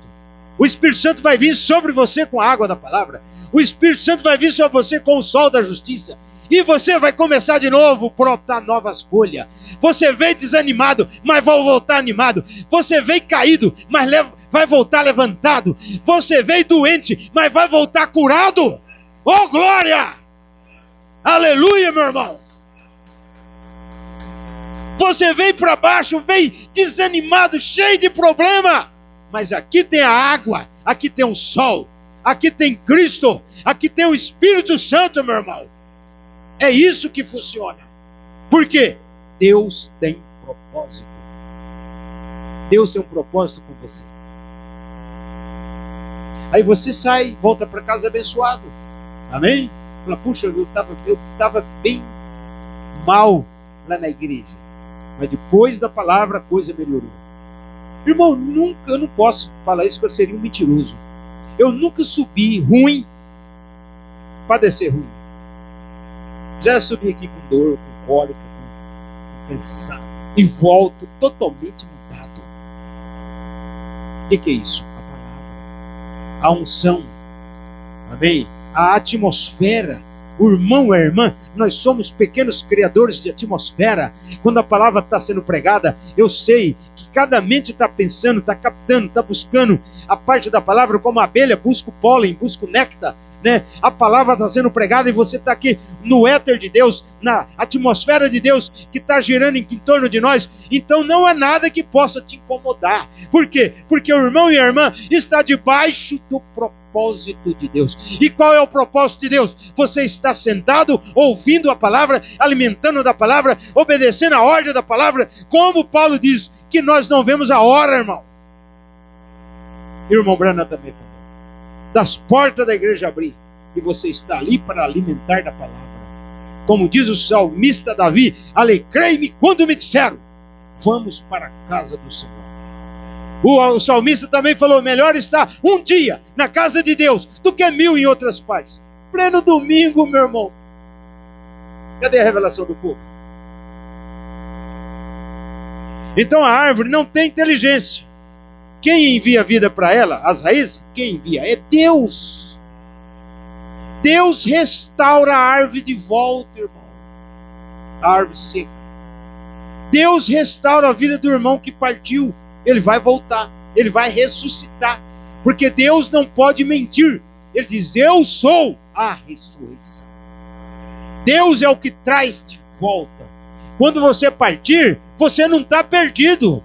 O Espírito Santo vai vir sobre você com a água da palavra. O Espírito Santo vai vir sobre você com o sol da justiça. E você vai começar de novo a brotar novas folhas. Você veio desanimado, mas vai voltar animado. Você veio caído, mas vai voltar levantado. Você veio doente, mas vai voltar curado. Oh, glória! Aleluia, meu irmão! Você veio para baixo, veio desanimado, cheio de problema. Mas aqui tem a água, aqui tem o sol, aqui tem Cristo, aqui tem o Espírito Santo, meu irmão. É isso que funciona. Por quê? Deus tem propósito. Deus tem um propósito com você. Aí você sai, volta para casa abençoado. Amém? Fala, puxa, eu estava bem mal lá na igreja. Mas depois da palavra a coisa melhorou. Irmão, eu não posso falar isso, porque eu seria um mentiroso. Eu nunca subi ruim para descer ruim. Já subi aqui com dor, com cólica, recompensado e volto totalmente mudado. O que é isso? A palavra, a unção, amém? A atmosfera. O irmão e a irmã, nós somos pequenos criadores de atmosfera. Quando a palavra está sendo pregada, eu sei que cada mente está pensando, está captando, está buscando a parte da palavra, como a abelha busca o pólen, busca o néctar, né? A palavra está sendo pregada e você está aqui no éter de Deus, na atmosfera de Deus que está girando em torno de nós. Então não há nada que possa te incomodar. Por quê? Porque o irmão e a irmã está debaixo do propósito de Deus. E qual é o propósito de Deus? Você está sentado, ouvindo a palavra, alimentando da palavra, obedecendo a ordem da palavra, como Paulo diz, que nós não vemos a hora, irmão. E o irmão Branham também falou, das portas da igreja abrir, e você está ali para alimentar da palavra. Como diz o salmista Davi, alegrei-me quando me disseram, vamos para a casa do Senhor. O salmista também falou, melhor estar um dia na casa de Deus do que 1000 em outras partes. Pleno domingo, meu irmão. Cadê a revelação do povo? Então a árvore não tem inteligência. Quem envia a vida para ela, as raízes, quem envia é Deus. Deus restaura a árvore de volta, irmão. A árvore seca. Deus restaura a vida do irmão que partiu. Ele vai voltar, ele vai ressuscitar. Porque Deus não pode mentir. Ele diz, eu sou a ressurreição. Deus é o que traz de volta. Quando você partir, você não está perdido.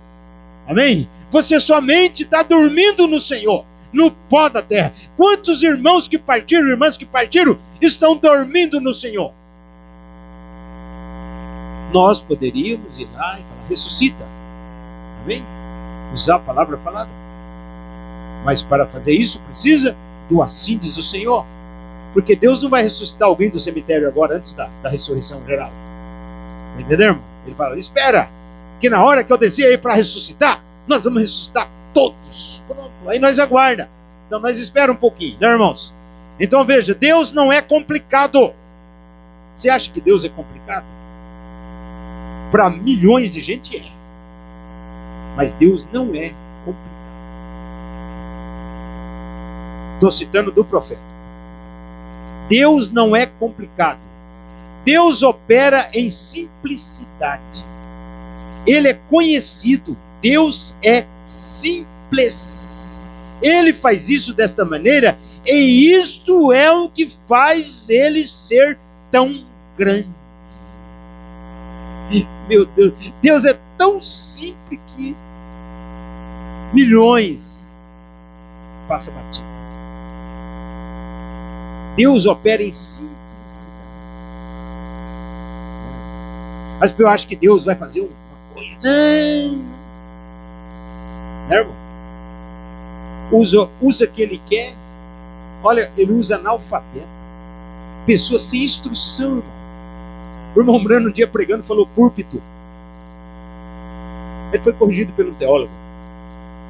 Amém? Você somente está dormindo no Senhor, no pó da terra. Quantos irmãos que partiram, irmãs que partiram, estão dormindo no Senhor? Nós poderíamos ir lá e falar, ressuscita. Amém? Usar a palavra falada. Mas para fazer isso precisa do assim diz o Senhor. Porque Deus não vai ressuscitar alguém do cemitério agora, antes da ressurreição geral. Entendeu, irmão? Ele fala, espera, que na hora que eu descer aí para ressuscitar, nós vamos ressuscitar todos. Pronto, aí nós aguarda. Então nós espera um pouquinho, né, irmãos? Então veja, Deus não é complicado. Você acha que Deus é complicado? Para milhões de gente é. Mas Deus não é complicado. Estou citando do profeta. Deus não é complicado. Deus opera em simplicidade. Ele é conhecido. Deus é simples. Ele faz isso desta maneira, e isto é o que faz ele ser tão grande. Meu Deus, Deus é tão simples que milhões passa batido. Deus opera em simplicidade. Mas eu acho que Deus vai fazer uma coisa. Não. Né, irmão? Usa o que ele quer. Olha, ele usa analfabeto. Pessoa sem instrução, irmão. O irmão Brano um dia pregando falou púlpito. Ele foi corrigido pelo teólogo.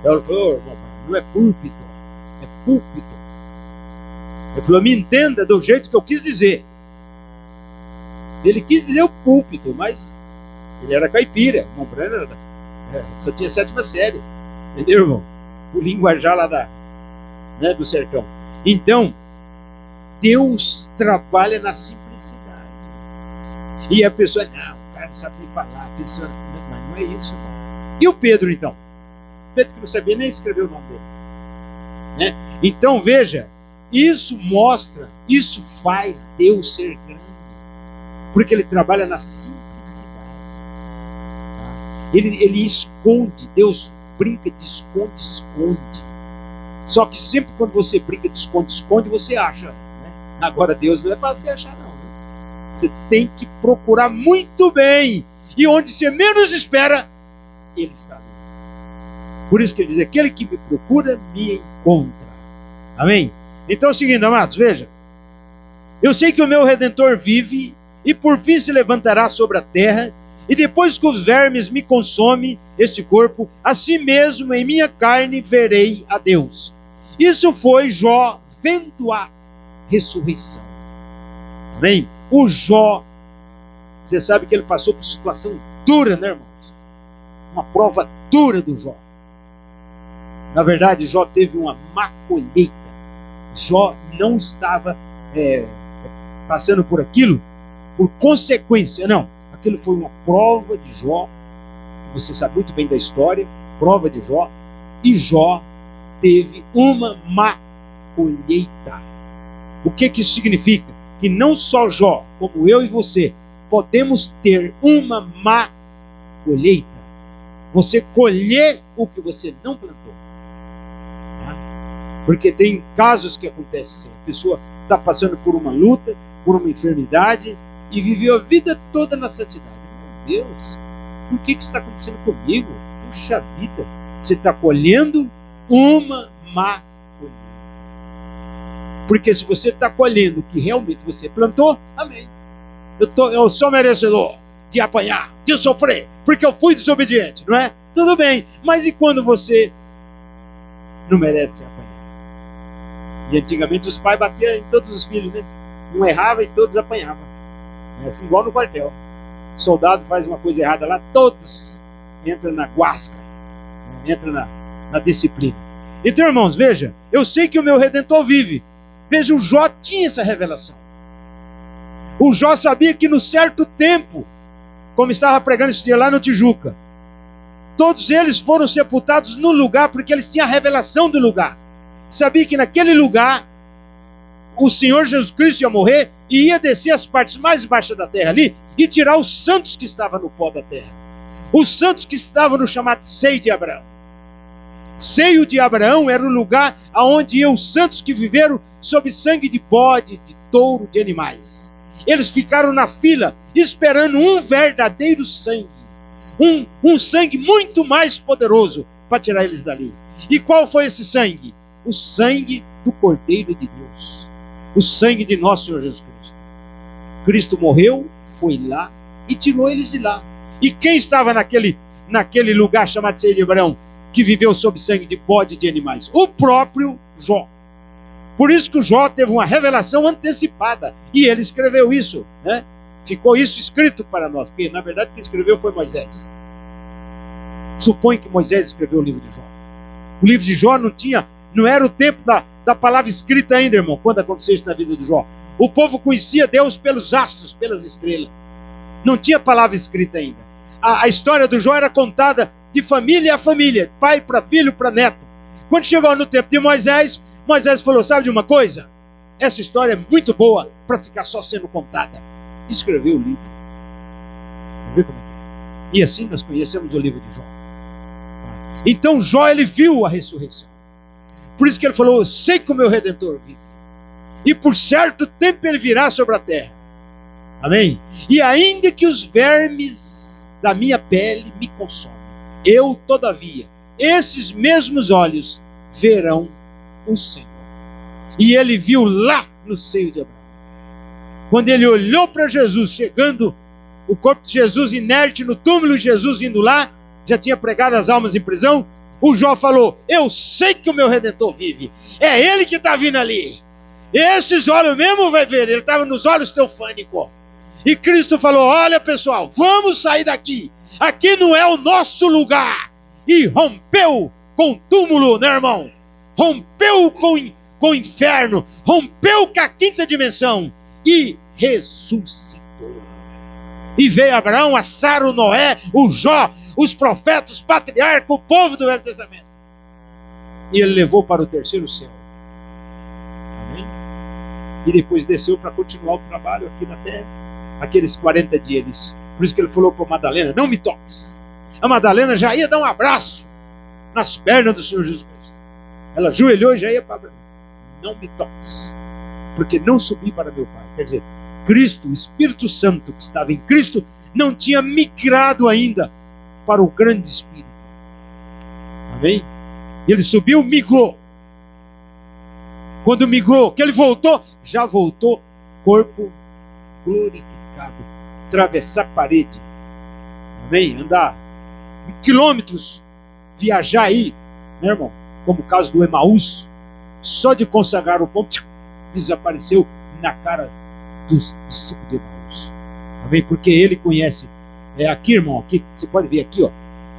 O teólogo falou, irmão, não é púlpito, é púlpito. Ele falou, me entenda do jeito que eu quis dizer. Ele quis dizer o púlpito, mas ele era caipira. O irmão Brano era só tinha 7ª série. Entendeu, irmão? O linguajar lá do sertão. Então, Deus trabalha na simplicidade. E a pessoa, não, o cara não sabe nem falar. A pessoa, mas não é isso, irmão. E o Pedro, então? Pedro que não sabia nem escrever o nome dele. Né? Então, veja, isso mostra, isso faz Deus ser grande. Porque ele trabalha na simplicidade. Ele esconde, Deus brinca de esconde. Só que sempre quando você brinca de esconde, você acha. Né? Agora Deus não é para você achar, não. Né? Você tem que procurar muito bem. E onde você menos espera, Ele está. Por isso que ele diz, aquele que me procura, me encontra. Amém? Então é o seguinte, amados, veja. Eu sei que o meu Redentor vive e por fim se levantará sobre a terra. E depois que os vermes me consomem este corpo, assim mesmo em minha carne verei a Deus. Isso foi Jó vendo a ressurreição. Amém? O Jó, você sabe que ele passou por situação dura, né, irmãos? Uma prova dura do Jó. Na verdade, Jó teve uma má colheita. Jó não estava passando por aquilo por consequência, não. Aquilo foi uma prova de Jó. Você sabe muito bem da história, prova de Jó. E Jó teve uma má colheita. O que isso significa? Que não só Jó, como eu e você, podemos ter uma má colheita. Você colher o que você não plantou. Porque tem casos que acontecem. A pessoa está passando por uma luta, por uma enfermidade, e viveu a vida toda na santidade. Meu Deus, por que isso está acontecendo comigo? Puxa vida, você está colhendo uma má colheita. Porque se você está colhendo o que realmente você plantou, amém. Eu sou merecedor de apanhar, de sofrer, porque eu fui desobediente, não é? Tudo bem, mas e quando você não merece apanhar? E antigamente os pais batiam em todos os filhos, né? Um errava e todos apanhavam. É assim, igual no quartel. O soldado faz uma coisa errada lá, todos entram na guasca, entram na disciplina. Então, irmãos, veja, eu sei que o meu Redentor vive. Veja, o Jó tinha essa revelação. O Jó sabia que no certo tempo, como estava pregando esse dia lá no Tijuca, todos eles foram sepultados no lugar porque eles tinham a revelação do lugar. Sabia que naquele lugar o Senhor Jesus Cristo ia morrer e ia descer as partes mais baixas da terra ali e tirar os santos que estavam no pó da terra. Os santos que estavam no chamado seio de Abraão. Seio de Abraão era o lugar onde iam os santos que viveram sob sangue de bode, de touro, de animais. Eles ficaram na fila esperando um verdadeiro sangue. Um sangue muito mais poderoso para tirar eles dali. E qual foi esse sangue? O sangue do Cordeiro de Deus. O sangue de nosso Senhor Jesus Cristo. Cristo morreu, foi lá e tirou eles de lá. E quem estava naquele lugar chamado seio de Abraão, que viveu sob sangue de bode e de animais? O próprio Jó. Por isso que o Jó teve uma revelação antecipada. E ele escreveu isso, né? Ficou isso escrito para nós. Porque na verdade quem escreveu foi Moisés. Supõe que Moisés escreveu o livro de Jó. O livro de Jó não era o tempo da palavra escrita ainda, irmão, quando aconteceu isso na vida de Jó. O povo conhecia Deus pelos astros, pelas estrelas. Não tinha palavra escrita ainda. A história do Jó era contada de família a família, pai para filho para neto. Quando chegou no tempo de Moisés, Moisés falou, sabe de uma coisa? Essa história é muito boa para ficar só sendo contada. Escreveu o livro. Vê como é? E assim nós conhecemos o livro de Jó. Então Jó, ele viu a ressurreição. Por isso que ele falou, eu sei que o meu Redentor vive. E por certo tempo ele virá sobre a terra. Amém? E ainda que os vermes da minha pele me consomem, eu, todavia, esses mesmos olhos verão o Senhor. E ele viu lá no seio de Abraão. Quando ele olhou para Jesus, chegando, o corpo de Jesus inerte no túmulo, Jesus indo lá, já tinha pregado as almas em prisão, o Jó falou, eu sei que o meu Redentor vive. É ele que está vindo ali. Esses olhos mesmo vai ver. Ele estava nos olhos teofânicos. E Cristo falou, olha pessoal, vamos sair daqui. Aqui não é o nosso lugar. E rompeu com o túmulo, né, irmão? Rompeu com o inferno. Rompeu com a quinta dimensão. E ressuscitou. E veio Abraão, a Sara, o Noé, o Jó, os profetas, os patriarcas, o povo do Velho Testamento. E ele levou para o terceiro céu. Amém? E depois desceu para continuar o trabalho aqui na terra. Aqueles 40 dias. Por isso que ele falou para Madalena, não me toques. A Madalena já ia dar um abraço nas pernas do Senhor Jesus Cristo. Ela ajoelhou e já ia para Abraão. Não me toques, porque não subi para meu Pai. Quer dizer, Cristo, o Espírito Santo que estava em Cristo, não tinha migrado ainda para o grande Espírito. Amém? Ele subiu, migrou. Quando migrou, que ele voltou, já voltou corpo glorificado. Atravessar a parede. Amém? Andar quilômetros, viajar aí, né, irmão? Como o caso do Emaús, só de consagrar o pão, desapareceu na cara dos discípulos de Emaús. Amém? Porque ele conhece É aqui, irmão, aqui, você pode ver aqui, ó,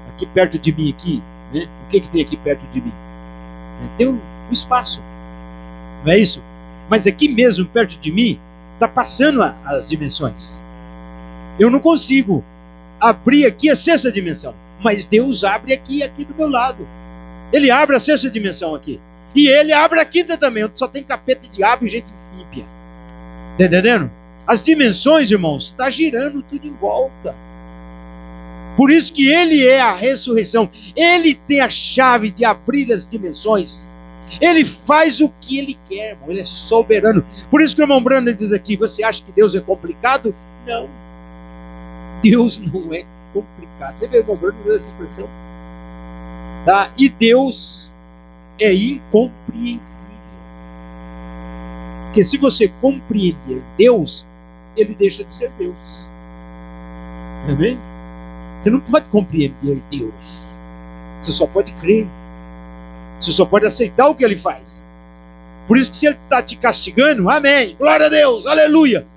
aqui perto de mim, aqui, né? O que tem aqui perto de mim? Tem um espaço, não é isso? Mas aqui mesmo, perto de mim, está passando as dimensões. Eu não consigo abrir aqui a sexta dimensão, mas Deus abre aqui do meu lado. Ele abre a sexta dimensão aqui. E ele abre a quinta também. Só tem capeta e diabo e gente ímpia. Está entendendo? As dimensões, irmãos, está girando tudo em volta. Por isso que ele é a ressurreição. Ele tem a chave de abrir as dimensões. Ele faz o que ele quer, irmão. Ele é soberano. Por isso que o irmão Brandon diz aqui, você acha que Deus é complicado? Não. Deus não é complicado. Você vê o irmão Brandon usando essa expressão? Tá? E Deus é incompreensível. Porque se você compreender Deus, ele deixa de ser Deus. Amém? Você não pode compreender Deus. Você só pode crer. Você só pode aceitar o que ele faz. Por isso que se ele está te castigando, amém, glória a Deus, aleluia.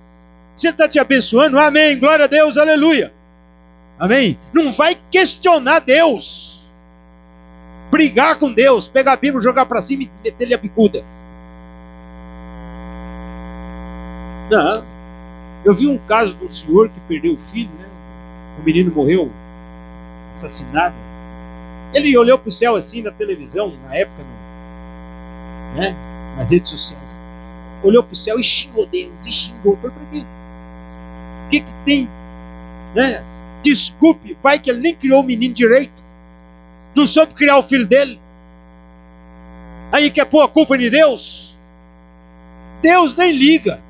Se ele está te abençoando, amém, glória a Deus, aleluia. Amém? Não vai questionar Deus. Brigar com Deus, pegar a Bíblia, jogar para cima e meter-lhe a bicuda. Não. Eu vi um caso de um senhor que perdeu o filho, né? O menino morreu assassinado. Ele olhou para o céu assim na televisão, na época, né? Nas redes sociais. Olhou para o céu e xingou Deus, e xingou. Falei, para quê? O que tem? Né? Desculpe, vai que ele nem criou o menino direito. Não soube criar o filho dele. Aí quer pôr a culpa em Deus? Deus nem liga.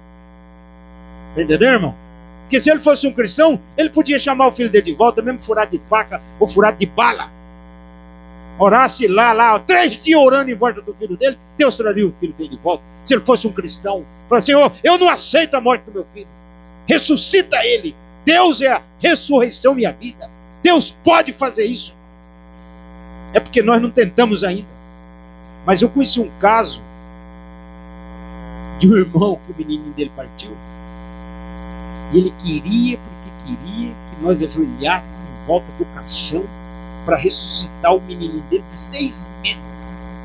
Entendeu, irmão? Porque se ele fosse um cristão, ele podia chamar o filho dele de volta, mesmo furado de faca ou furado de bala. Orasse lá, 3 dias orando em volta do filho dele, Deus traria o filho dele de volta. Se ele fosse um cristão, falasse, Senhor, eu não aceito a morte do meu filho. Ressuscita ele. Deus é a ressurreição e a vida. Deus pode fazer isso. É porque nós não tentamos ainda. Mas eu conheci um caso de um irmão que o menininho dele partiu. E ele queria que nós ajoelhássemos em volta do caixão para ressuscitar o menininho dele de 6 meses.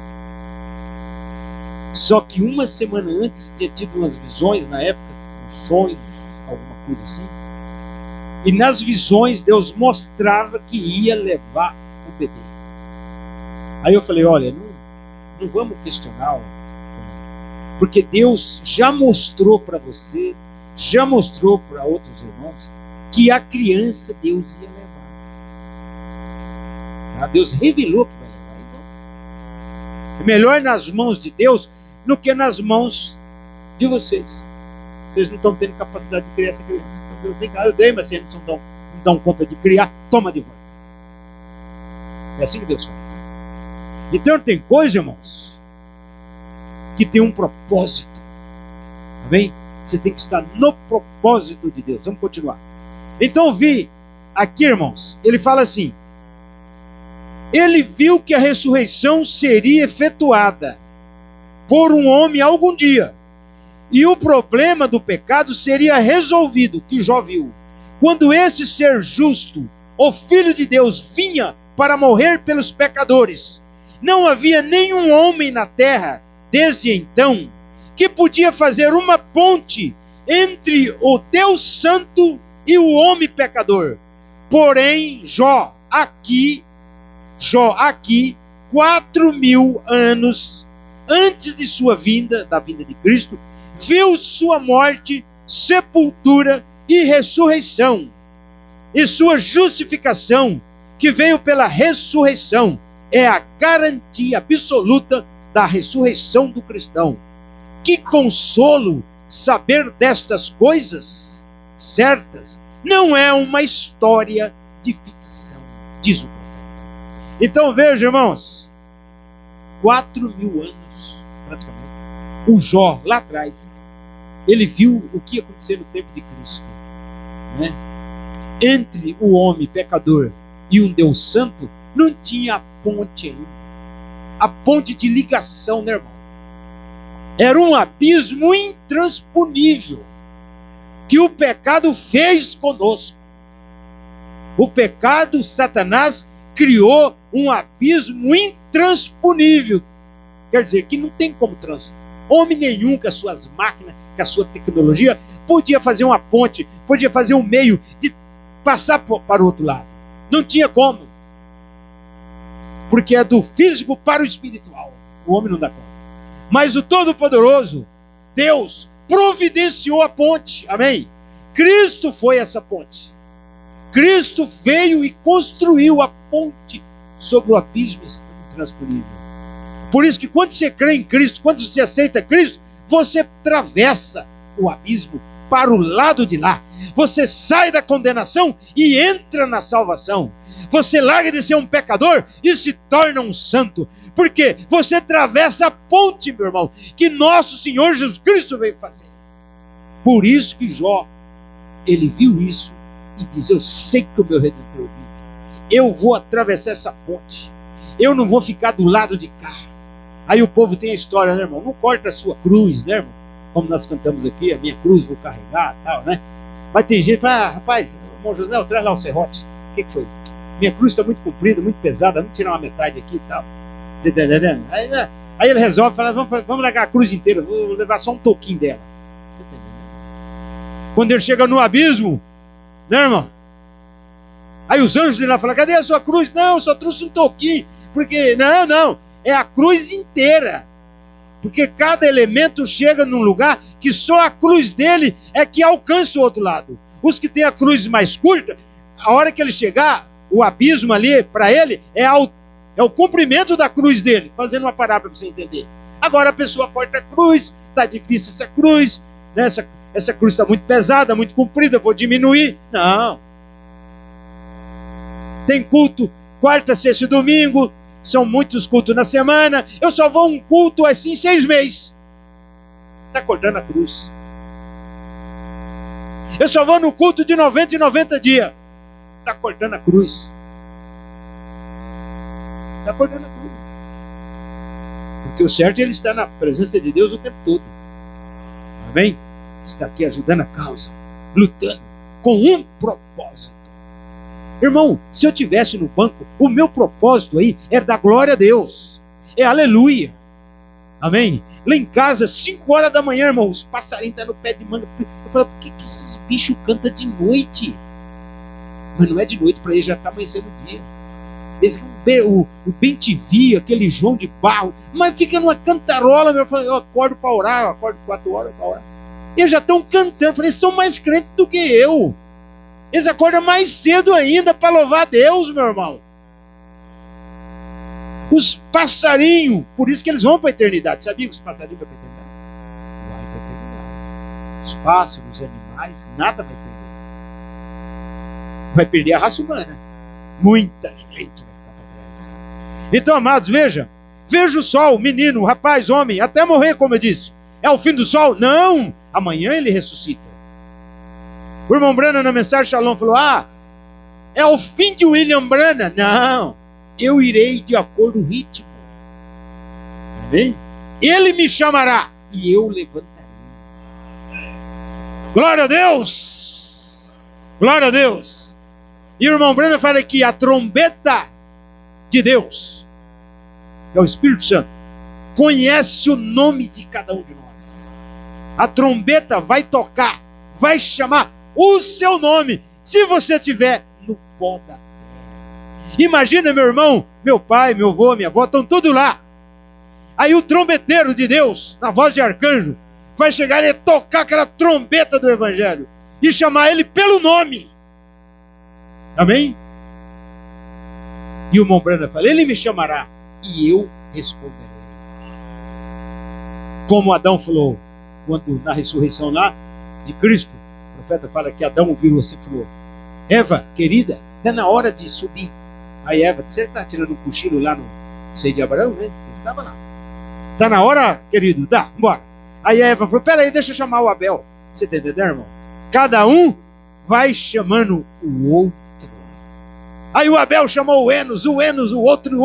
Só que uma semana antes tinha tido umas visões na época, uns sonhos, alguma coisa assim. E nas visões Deus mostrava que ia levar o bebê. Aí eu falei, olha, não vamos questionar, porque Deus já mostrou para você, já mostrou para outros irmãos, que a criança Deus ia levar. Deus revelou que vai levar. Então, é melhor nas mãos de Deus do que nas mãos de vocês. Vocês não estão tendo capacidade de criar essa criança. Então Deus vem cá, eu dei, mas vocês não dão conta de criar, toma de volta. É assim que Deus faz. Então tem coisa, irmãos, que tem um propósito. Amém? Você tem que estar no propósito de Deus. Vamos continuar. Então vi aqui, irmãos, ele fala assim: ele viu que a ressurreição seria efetuada por um homem algum dia, e o problema do pecado seria resolvido, que Jó viu, quando esse ser justo, o Filho de Deus, vinha para morrer pelos pecadores. Não havia nenhum homem na terra, desde então, que podia fazer uma ponte entre o Deus Santo e o homem pecador. Porém, Jó aqui, 4.000 anos antes de sua vinda, da vinda de Cristo, viu sua morte, sepultura e ressurreição. E sua justificação, que veio pela ressurreição, é a garantia absoluta da ressurreição do cristão. Que consolo saber destas coisas certas. Não é uma história de ficção, diz o profeta. Então veja, irmãos, 4.000 anos, praticamente, o Jó, lá atrás, ele viu o que ia acontecer no tempo de Cristo, né? Entre o homem pecador e um Deus santo, não tinha a ponte ainda. A ponte de ligação, né, irmão? Era um abismo intransponível que o pecado fez conosco. O pecado, Satanás, criou um abismo intransponível. Quer dizer, que não tem como transponer. Homem nenhum com as suas máquinas, com a sua tecnologia, podia fazer uma ponte, podia fazer um meio de passar para o outro lado. Não tinha como. Porque é do físico para o espiritual. O homem não dá conta. Mas o Todo-Poderoso, Deus, providenciou a ponte. Amém? Cristo foi essa ponte. Cristo veio e construiu a ponte sobre o abismo intransponível. Por isso que quando você crê em Cristo, quando você aceita Cristo, você atravessa o abismo para o lado de lá. Você sai da condenação e entra na salvação. Você larga de ser um pecador e se torna um santo. Porque você atravessa a ponte, meu irmão, que nosso Senhor Jesus Cristo veio fazer. Por isso que Jó, ele viu isso e diz: eu sei que o meu Redentor vive. Eu vou atravessar essa ponte. Eu não vou ficar do lado de cá. Aí o povo tem a história, né, irmão? Não corta a sua cruz, né, irmão? Como nós cantamos aqui, a minha cruz vou carregar, tal, né? Mas tem gente que fala: rapaz, irmão José, traz lá o serrote. O que foi? Minha cruz está muito comprida, muito pesada, vamos tirar uma metade aqui e tal. Você está entendendo? Aí ele resolve, fala: vamos largar a cruz inteira, vou levar só um toquinho dela. Você está entendendo? Quando ele chega no abismo, né, irmão? Aí os anjos de lá falam: cadê a sua cruz? Não, eu só trouxe um toquinho. Porque, não, é a cruz inteira. Porque cada elemento chega num lugar que só a cruz dele é que alcança o outro lado. Os que têm a cruz mais curta, a hora que ele chegar, o abismo ali, para ele, é o comprimento da cruz dele. Fazendo uma parábola para você entender. Agora a pessoa corta a cruz, está difícil essa cruz, né? Essa cruz está muito pesada, muito comprida, vou diminuir. Não. Tem culto quarta, sexta e domingo, são muitos cultos na semana, eu só vou a um culto assim 6 meses. Está cortando a cruz. Eu só vou no culto de 90 e 90 dias. Está cortando a cruz. Está cortando a cruz. Porque o certo é ele estar na presença de Deus o tempo todo. Amém? Está aqui ajudando a causa, lutando com um propósito. Irmão, se eu estivesse no banco, o meu propósito aí é dar glória a Deus. É aleluia. Amém? Lá em casa, 5 horas da manhã, irmão, os passarinhos estão no pé de manga. Eu falo: por que esses bichos cantam de noite? Mas não é de noite, para eles já está amanhecendo o dia. Esse o bem-te-vi, aquele João de Barro, mas fica numa cantarola. Eu acordo para orar, eu acordo 4 horas para orar. Eles já estão cantando. Eu falei: eles são mais crentes do que eu. Eles acordam mais cedo ainda para louvar a Deus, meu irmão. Os passarinhos, por isso que eles vão para a eternidade. Sabia que os passarinhos vão para a eternidade? Vai para a eternidade. Os pássaros, os animais, nada vai perder. Vai perder a raça humana. Muita gente vai ficar para trás. Então, amados, veja o sol, o menino, o rapaz, o homem, até morrer, como eu disse. É o fim do sol? Não! Amanhã ele ressuscita. O irmão Branham, na mensagem Shalom, falou: é o fim de William Branham. Não, eu irei de acordo com o ritmo. Amém? Ele me chamará e eu levantarei. Glória a Deus! Glória a Deus! E o irmão Branham fala que a trombeta de Deus, que é o Espírito Santo, conhece o nome de cada um de nós. A trombeta vai tocar, vai chamar o seu nome, se você estiver no pó da terra. Imagina, meu irmão, meu pai, meu avô, minha avó, estão tudo lá. Aí o trombeteiro de Deus, na voz de arcanjo, vai chegar e tocar aquela trombeta do Evangelho e chamar ele pelo nome. Amém? E o irmão Branham fala: ele me chamará e eu responderei. Como Adão falou, quando na ressurreição lá de Cristo, o profeta fala que Adão virou assim e falou: Eva, querida, está na hora de subir. Aí Eva, você está tirando um cochilo lá no seio de Abraão, né? Ele estava lá. Está na hora, querido? Tá, bora. Aí a Eva falou: peraí, deixa eu chamar o Abel. Você está entendendo, irmão? Cada um vai chamando o outro. Aí o Abel chamou o Enos, o outro.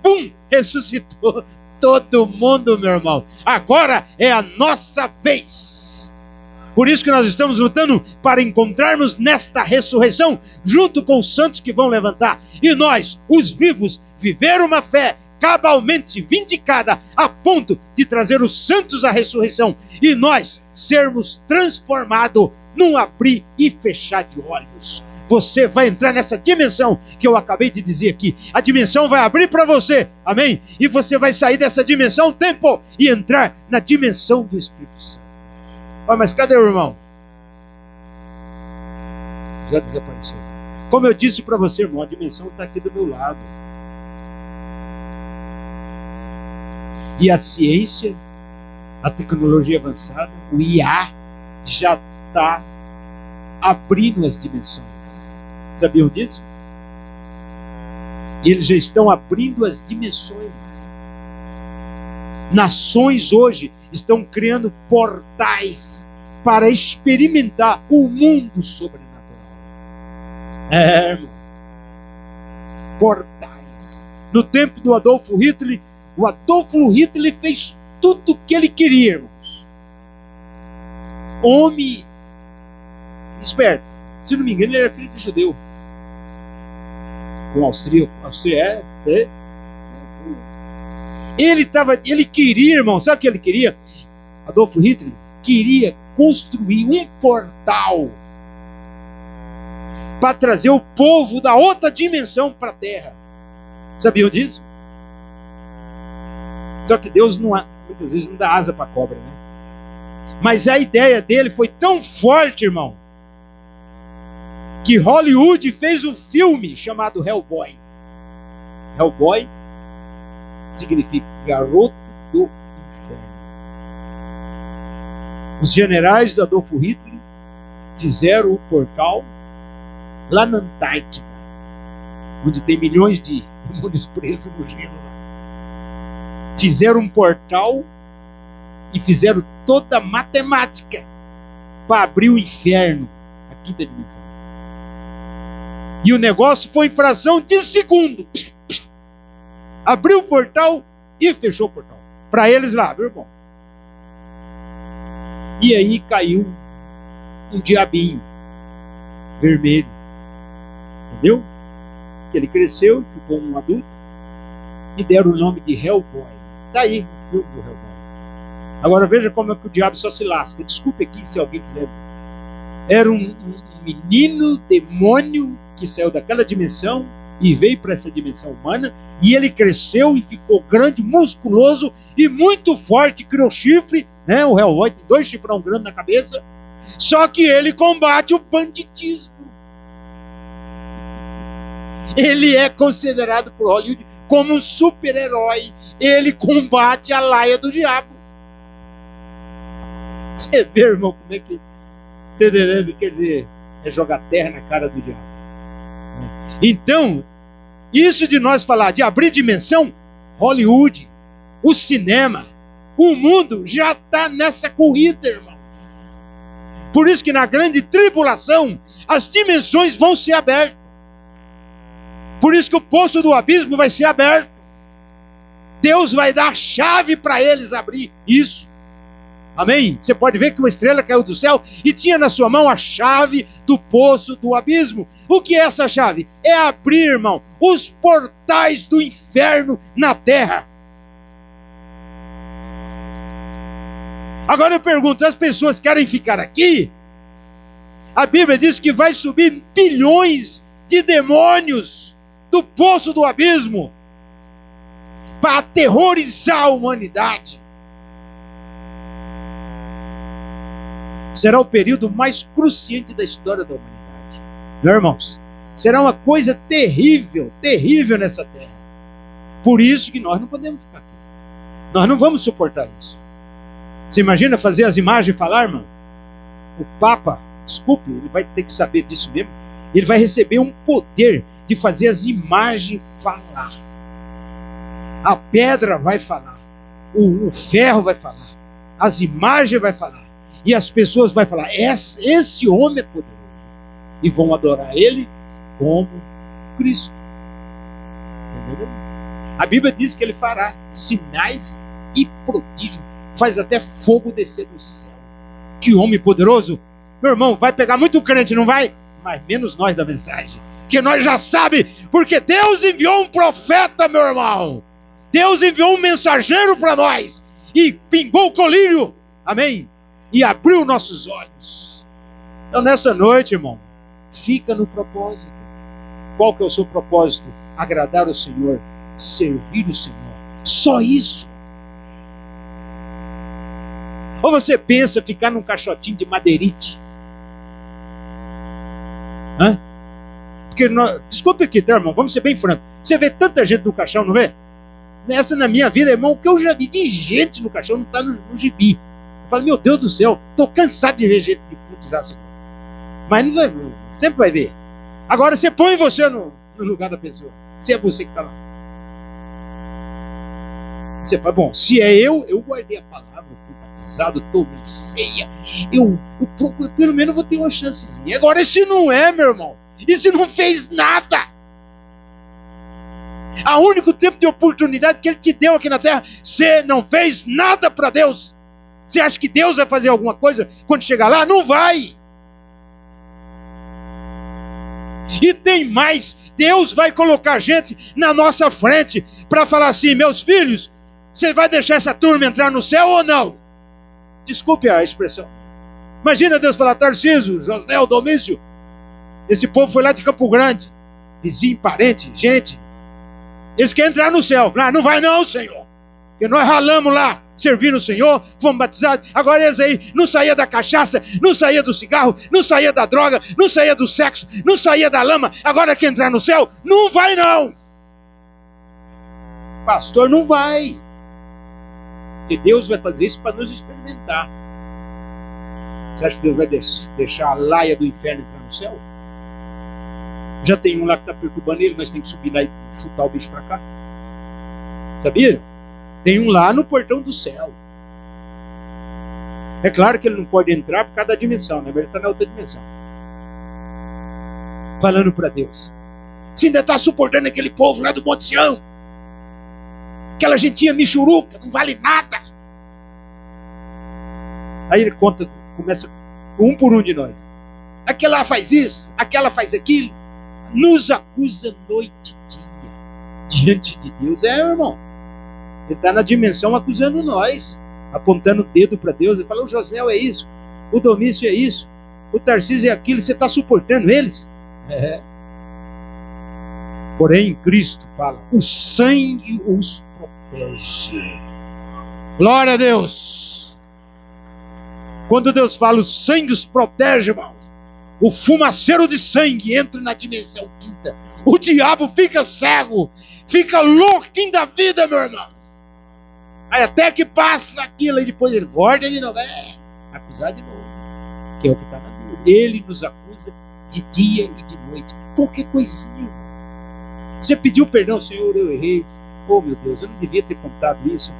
Pum! Ressuscitou todo mundo, meu irmão. Agora é a nossa vez. Por isso que nós estamos lutando para encontrarmos nesta ressurreição, junto com os santos que vão levantar. E nós, os vivos, viver uma fé cabalmente vindicada, a ponto de trazer os santos à ressurreição. E nós sermos transformados num abrir e fechar de olhos. Você vai entrar nessa dimensão que eu acabei de dizer aqui. A dimensão vai abrir para você, amém? E você vai sair dessa dimensão tempo e entrar na dimensão do Espírito Santo. Mas cadê o irmão? Já desapareceu. Como eu disse para você, irmão, a dimensão está aqui do meu lado. E a ciência, a tecnologia avançada, o IA, já está abrindo as dimensões. Sabiam disso? Eles já estão abrindo as dimensões. Nações hoje estão criando portais para experimentar o mundo sobrenatural. Irmão. Portais. No tempo do Adolfo Hitler, o Adolfo Hitler fez tudo o que ele queria, irmãos. Homem esperto. Se não me engano, ele era filho de judeu. Um austríaco. Ele queria, irmão, sabe o que ele queria? Adolfo Hitler queria construir um portal para trazer o povo da outra dimensão para a Terra. Sabiam disso? Só que Deus muitas vezes não dá asa para cobra, né? Mas a ideia dele foi tão forte, irmão, que Hollywood fez um filme chamado Hellboy. Hellboy significa garoto do inferno. Os generais do Adolfo Hitler fizeram o portal lá na Antártida, onde tem milhões de demônios presos no gelo. Fizeram um portal e fizeram toda a matemática para abrir o inferno, a quinta dimensão. E o negócio foi em fração de segundo. Abriu o portal e fechou o portal. Para eles lá, viu, irmão? E aí caiu um diabinho vermelho. Entendeu? Ele cresceu, ficou um adulto e deram o nome de Hellboy. Daí o filme do Hellboy. Agora veja como é que o diabo só se lasca. Desculpe aqui se alguém quiser. Era um menino demônio que saiu daquela dimensão e veio para essa dimensão humana, e ele cresceu e ficou grande, musculoso e muito forte, criou chifre, né? O Hellboy tem 2 chifrão grandes na cabeça, só que ele combate o banditismo. Ele é considerado por Hollywood como um super-herói. Ele combate a laia do diabo. Você vê, irmão, como é que você entendeu? Quer dizer, é jogar terra na cara do diabo. Então, isso de nós falar de abrir dimensão, Hollywood, o cinema, o mundo já está nessa corrida, irmãos. Por isso que na grande tribulação, as dimensões vão ser abertas. Por isso que o poço do abismo vai ser aberto. Deus vai dar a chave para eles abrir isso. Amém? Você pode ver que uma estrela caiu do céu e tinha na sua mão a chave do poço do abismo. O que é essa chave? É abrir, irmão, os portais do inferno na terra. Agora eu pergunto, as pessoas querem ficar aqui? A Bíblia diz que vai subir bilhões de demônios do poço do abismo para aterrorizar a humanidade. Será o período mais cruciante da história da humanidade. Meus irmãos, será uma coisa terrível, terrível nessa terra. Por isso que nós não podemos ficar aqui. Nós não vamos suportar isso. Você imagina fazer as imagens falar, irmão? O Papa, desculpe, ele vai ter que saber disso mesmo. Ele vai receber um poder de fazer as imagens falar. A pedra vai falar. O ferro vai falar. As imagens vai falar. E as pessoas vão falar, esse homem é poderoso. E vão adorar ele como Cristo. Entendeu? A Bíblia diz que ele fará sinais e prodígios. Faz até fogo descer do céu. Que homem poderoso. Meu irmão, vai pegar muito crente, não vai? Mas menos nós da mensagem. Que nós já sabe, porque Deus enviou um profeta, meu irmão. Deus enviou um mensageiro para nós. E pingou o colírio. Amém? E abriu nossos olhos. Então nesta noite, irmão, fica no propósito. Qual que é o seu propósito? Agradar o Senhor, servir o Senhor. Só isso. Ou você pensa ficar num caixotinho de madeirite? Hã? Porque desculpe aqui, tá, irmão? Vamos ser bem francos. Você vê tanta gente no caixão, não vê? Nessa na minha vida, irmão, o que eu já vi de gente no caixão não está no gibi. Eu falo, meu Deus do céu, estou cansado de ver gente de futsal assim. Mas não vai ver, sempre vai ver. Agora você põe você no lugar da pessoa. Se é você que está lá. Você fala, bom, se é eu guardei a palavra, fui batizado, tomei ceia. Eu pelo menos vou ter uma chancezinha. Agora, se não é, meu irmão, e se não fez nada? O único tempo de oportunidade que Ele te deu aqui na terra, você não fez nada para Deus. Você acha que Deus vai fazer alguma coisa quando chegar lá? Não vai. E tem mais, Deus vai colocar gente na nossa frente para falar assim, meus filhos, você vai deixar essa turma entrar no céu ou não? Desculpe a expressão. Imagina Deus falar, Tarcísio, José, Domício, esse povo foi lá de Campo Grande, vizinho, parente, gente, eles querem entrar no céu. Não vai não, Senhor, porque nós ralamos lá, servindo o Senhor, fomos batizados, agora eles aí não saía da cachaça, não saía do cigarro, não saía da droga, não saía do sexo, não saía da lama, agora quer entrar no céu? Não vai não. Pastor, não vai. Porque Deus vai fazer isso para nos experimentar. Você acha que Deus vai deixar a laia do inferno entrar no céu? Já tem um lá que está perturbando ele, nós temos que subir lá e chutar o bicho para cá. Sabia? Tem um lá no portão do céu. É claro que ele não pode entrar por causa da dimensão, né? Mas ele está na outra dimensão. Falando para Deus. Você ainda está suportando aquele povo lá do Monte Sião? Aquela gentinha michuruca, não vale nada. Aí ele começa um por um de nós. Aquela faz isso, aquela faz aquilo. Nos acusa noite e dia. Diante de Deus, irmão. Ele está na dimensão acusando nós. Apontando o dedo para Deus. Ele fala, o José é isso. O Domício é isso. O Tarcísio é aquilo. Você está suportando eles? É. Porém, Cristo fala, o sangue os protege. Glória a Deus. Quando Deus fala, o sangue os protege, irmão, o fumaceiro de sangue entra na dimensão quinta. O diabo fica cego, fica louquinho da vida, meu irmão. Aí até que passa aquilo e depois ele volta de novo. Acusar de novo. Que é o que está na Bíblia. Ele nos acusa de dia e de noite. Qualquer coisinha. Você pediu perdão, Senhor, eu errei. Oh, meu Deus, eu não devia ter contado isso.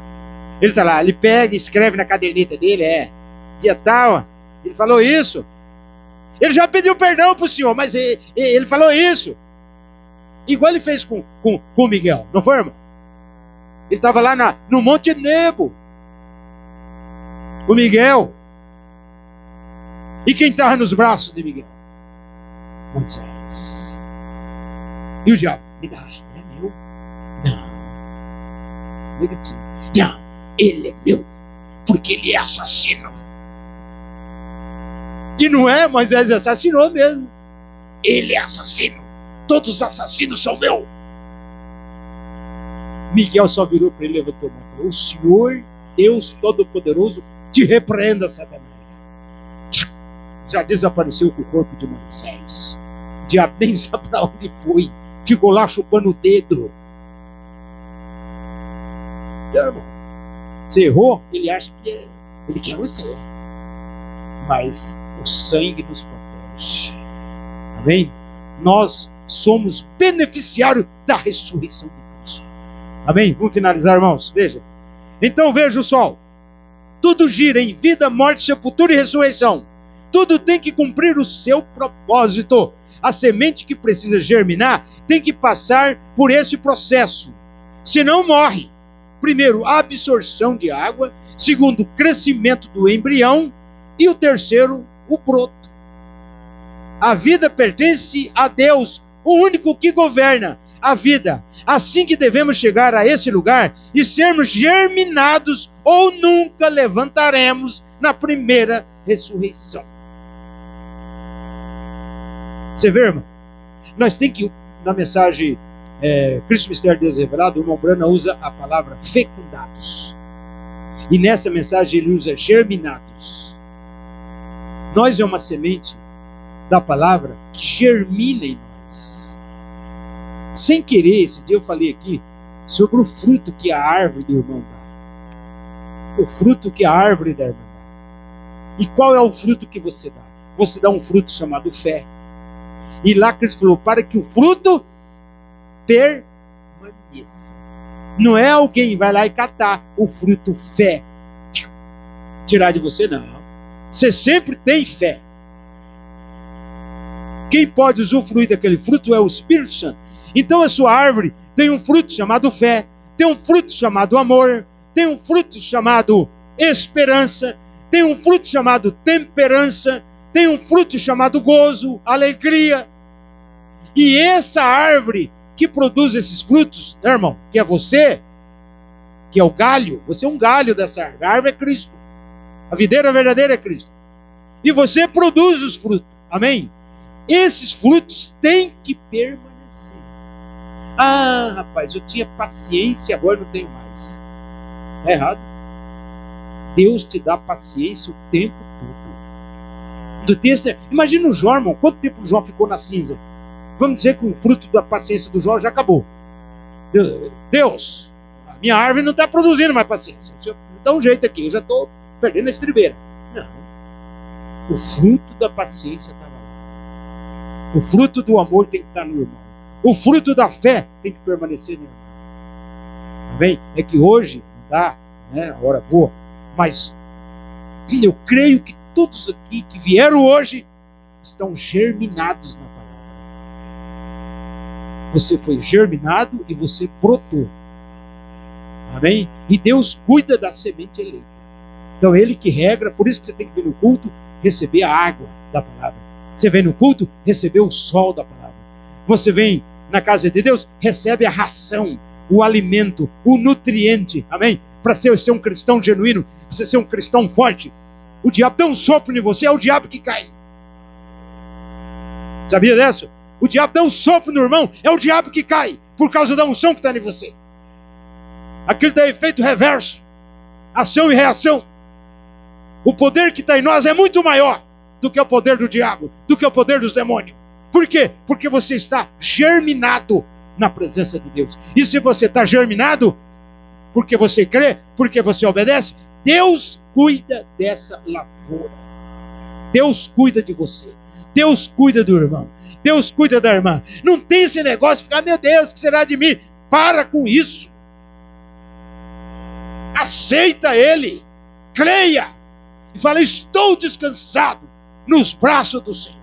Ele está lá, ele pega e escreve na caderneta dele, dia tal, ele falou isso. Ele já pediu perdão para o Senhor, mas ele falou isso. Igual ele fez com o Miguel, não foi, irmão? Ele estava lá no Monte Nebo. O Miguel. E quem estava nos braços de Miguel? Moisés. E o diabo? Me dá, ele é meu? Não. Negativo. Não, ele é meu, porque ele é assassino. E não é, Moisés assassinou mesmo. Ele é assassino. Todos os assassinos são meus. Miguel só virou para ele e levantou a mão e falou, o Senhor, Deus Todo-Poderoso, te repreenda, Satanás. Já desapareceu com o corpo de Moisés. O diabo nem sabe para onde foi. Ficou lá chupando o dedo. Então, irmão, você errou, ele acha que ele quer você. Mas o sangue nos protege. Amém? Nós somos beneficiários da ressurreição de Cristo. Amém? Vamos finalizar, irmãos. Veja. Então veja o sol. Tudo gira em vida, morte, sepultura e ressurreição. Tudo tem que cumprir o seu propósito. A semente que precisa germinar tem que passar por esse processo. Senão morre. Primeiro, a absorção de água. Segundo, o crescimento do embrião. E o terceiro, o broto. A vida pertence a Deus, o único que governa a vida. Assim que devemos chegar a esse lugar e sermos germinados, ou nunca levantaremos na primeira ressurreição. Você vê, irmão? Nós temos que, na mensagem Cristo Mistério de Deus Revelado, o irmão Brana usa a palavra fecundados. E nessa mensagem ele usa germinados. Nós é uma semente da palavra que germina em nós. Sem querer, esse dia eu falei aqui sobre o fruto que a árvore do irmão dá. O fruto que a árvore da irmã dá. E qual é o fruto que você dá? Você dá um fruto chamado fé. E lá Cristo falou, para que o fruto permaneça. Não é alguém vai lá e catar o fruto fé, tirar de você, não. Você sempre tem fé. Quem pode usufruir daquele fruto é o Espírito Santo. Então a sua árvore tem um fruto chamado fé, tem um fruto chamado amor, tem um fruto chamado esperança, tem um fruto chamado temperança, tem um fruto chamado gozo, alegria. E essa árvore que produz esses frutos, né, irmão, que é você, que é o galho, você é um galho dessa árvore. A árvore é Cristo. A videira verdadeira é Cristo. E você produz os frutos. Amém? Esses frutos têm que permanecer. Ah, rapaz, eu tinha paciência, agora não tenho mais. É errado. Deus te dá paciência o tempo todo. Do texto, imagina o Jó, irmão. Quanto tempo o Jó ficou na cinza? Vamos dizer que o fruto da paciência do Jó já acabou. Deus, a minha árvore não está produzindo mais paciência. Dá um jeito aqui, eu já estou perdendo a estribeira. Não. O fruto da paciência está lá. O fruto do amor tem que estar no irmão. O fruto da fé tem que permanecer no irmão. Amém? É que hoje não dá, né, a hora boa, mas eu creio que todos aqui que vieram hoje estão germinados na palavra. Você foi germinado e você brotou. Amém? E Deus cuida da semente eleita. Então Ele que regra, por isso que você tem que vir no culto, receber a água da palavra. Você vem no culto, receber o sol da palavra. Você vem na casa de Deus, recebe a ração, o alimento, o nutriente. Amém? Para ser um cristão genuíno, você ser um cristão forte. O diabo dá um sopro em você, é o diabo que cai. Sabia dessa? O diabo dá um sopro no irmão, é o diabo que cai, por causa da unção que está em você. Aquilo dá efeito reverso, ação e reação. O poder que está em nós é muito maior do que o poder do diabo, do que o poder dos demônios. Por quê? Porque você está germinado na presença de Deus. E se você está germinado, porque você crê, porque você obedece, Deus cuida dessa lavoura. Deus cuida de você. Deus cuida do irmão. Deus cuida da irmã. Não tem esse negócio de ficar, meu Deus, o que será de mim? Para com isso. Aceita Ele. Creia. E fala, estou descansado nos braços do Senhor.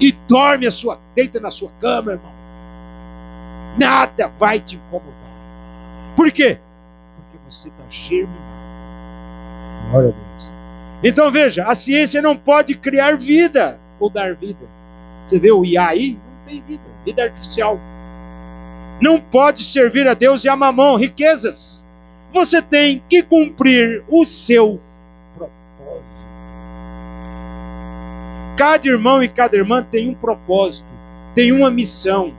E dorme deita na sua cama, irmão. Nada vai te incomodar. Por quê? Porque você está germinado. Glória a Deus. Então veja, a ciência não pode criar vida ou dar vida. Você vê o IA aí? Não tem vida. Vida artificial. Não pode servir a Deus e a mamão, riquezas. Você tem que cumprir o seu propósito. Cada irmão e cada irmã tem um propósito, tem uma missão.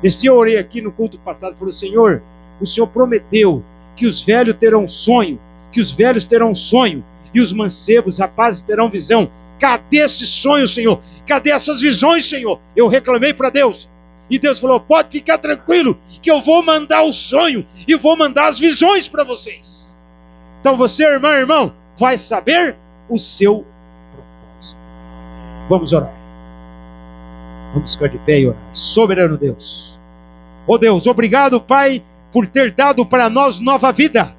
Esse dia eu orei aqui no culto passado, falei, Senhor, o Senhor prometeu que os velhos terão sonho, que os velhos terão sonho, e os mancebos, rapazes terão visão. Cadê esse sonho, Senhor? Cadê essas visões, Senhor? Eu reclamei para Deus. E Deus falou, pode ficar tranquilo, que eu vou mandar o sonho e vou mandar as visões para vocês. Então você, irmão, vai saber o seu propósito. Vamos orar. Vamos ficar de pé e orar. Soberano Deus. Oh Deus, obrigado, Pai, por ter dado para nós nova vida.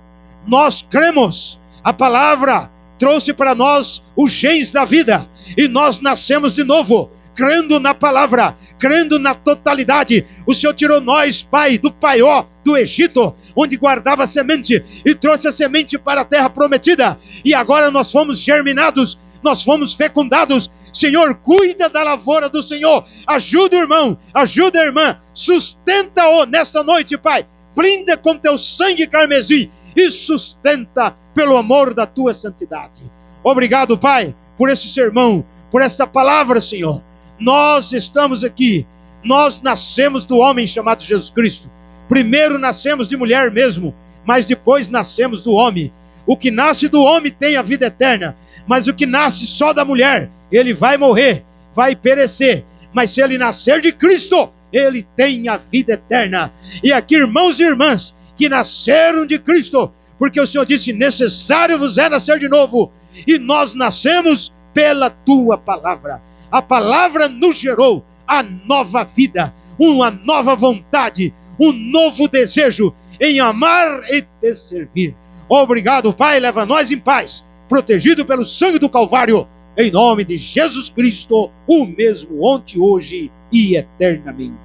Nós cremos. A palavra trouxe para nós os genes da vida. E nós nascemos de novo. crendo na palavra, crendo na totalidade. O Senhor tirou nós, Pai, do paió do Egito, onde guardava a semente, e trouxe a semente para a terra prometida, e agora nós fomos germinados, nós fomos fecundados. Senhor, cuida da lavoura do Senhor, ajuda o irmão, ajuda a irmã, sustenta-o nesta noite, Pai, blinda com teu sangue carmesim, e sustenta pelo amor da tua santidade. Obrigado, Pai, por esse sermão, por esta palavra, Senhor. Nós estamos aqui, nós nascemos do homem chamado Jesus Cristo. Primeiro nascemos de mulher mesmo, mas depois nascemos do homem. O que nasce do homem tem a vida eterna, mas o que nasce só da mulher, ele vai morrer, vai perecer. Mas se ele nascer de Cristo, ele tem a vida eterna. E aqui, irmãos e irmãs, que nasceram de Cristo, porque o Senhor disse, necessário vos é nascer de novo, e nós nascemos pela tua palavra. A palavra nos gerou a nova vida, uma nova vontade, um novo desejo em amar e te servir. Obrigado, Pai, leva nós em paz, protegido pelo sangue do Calvário, em nome de Jesus Cristo, o mesmo ontem, hoje e eternamente.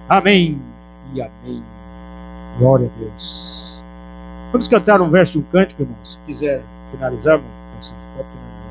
Amém e amém. Glória a Deus. Vamos cantar um verso de um cântico, irmãos. Se quiser finalizar, irmão, pode finalizar.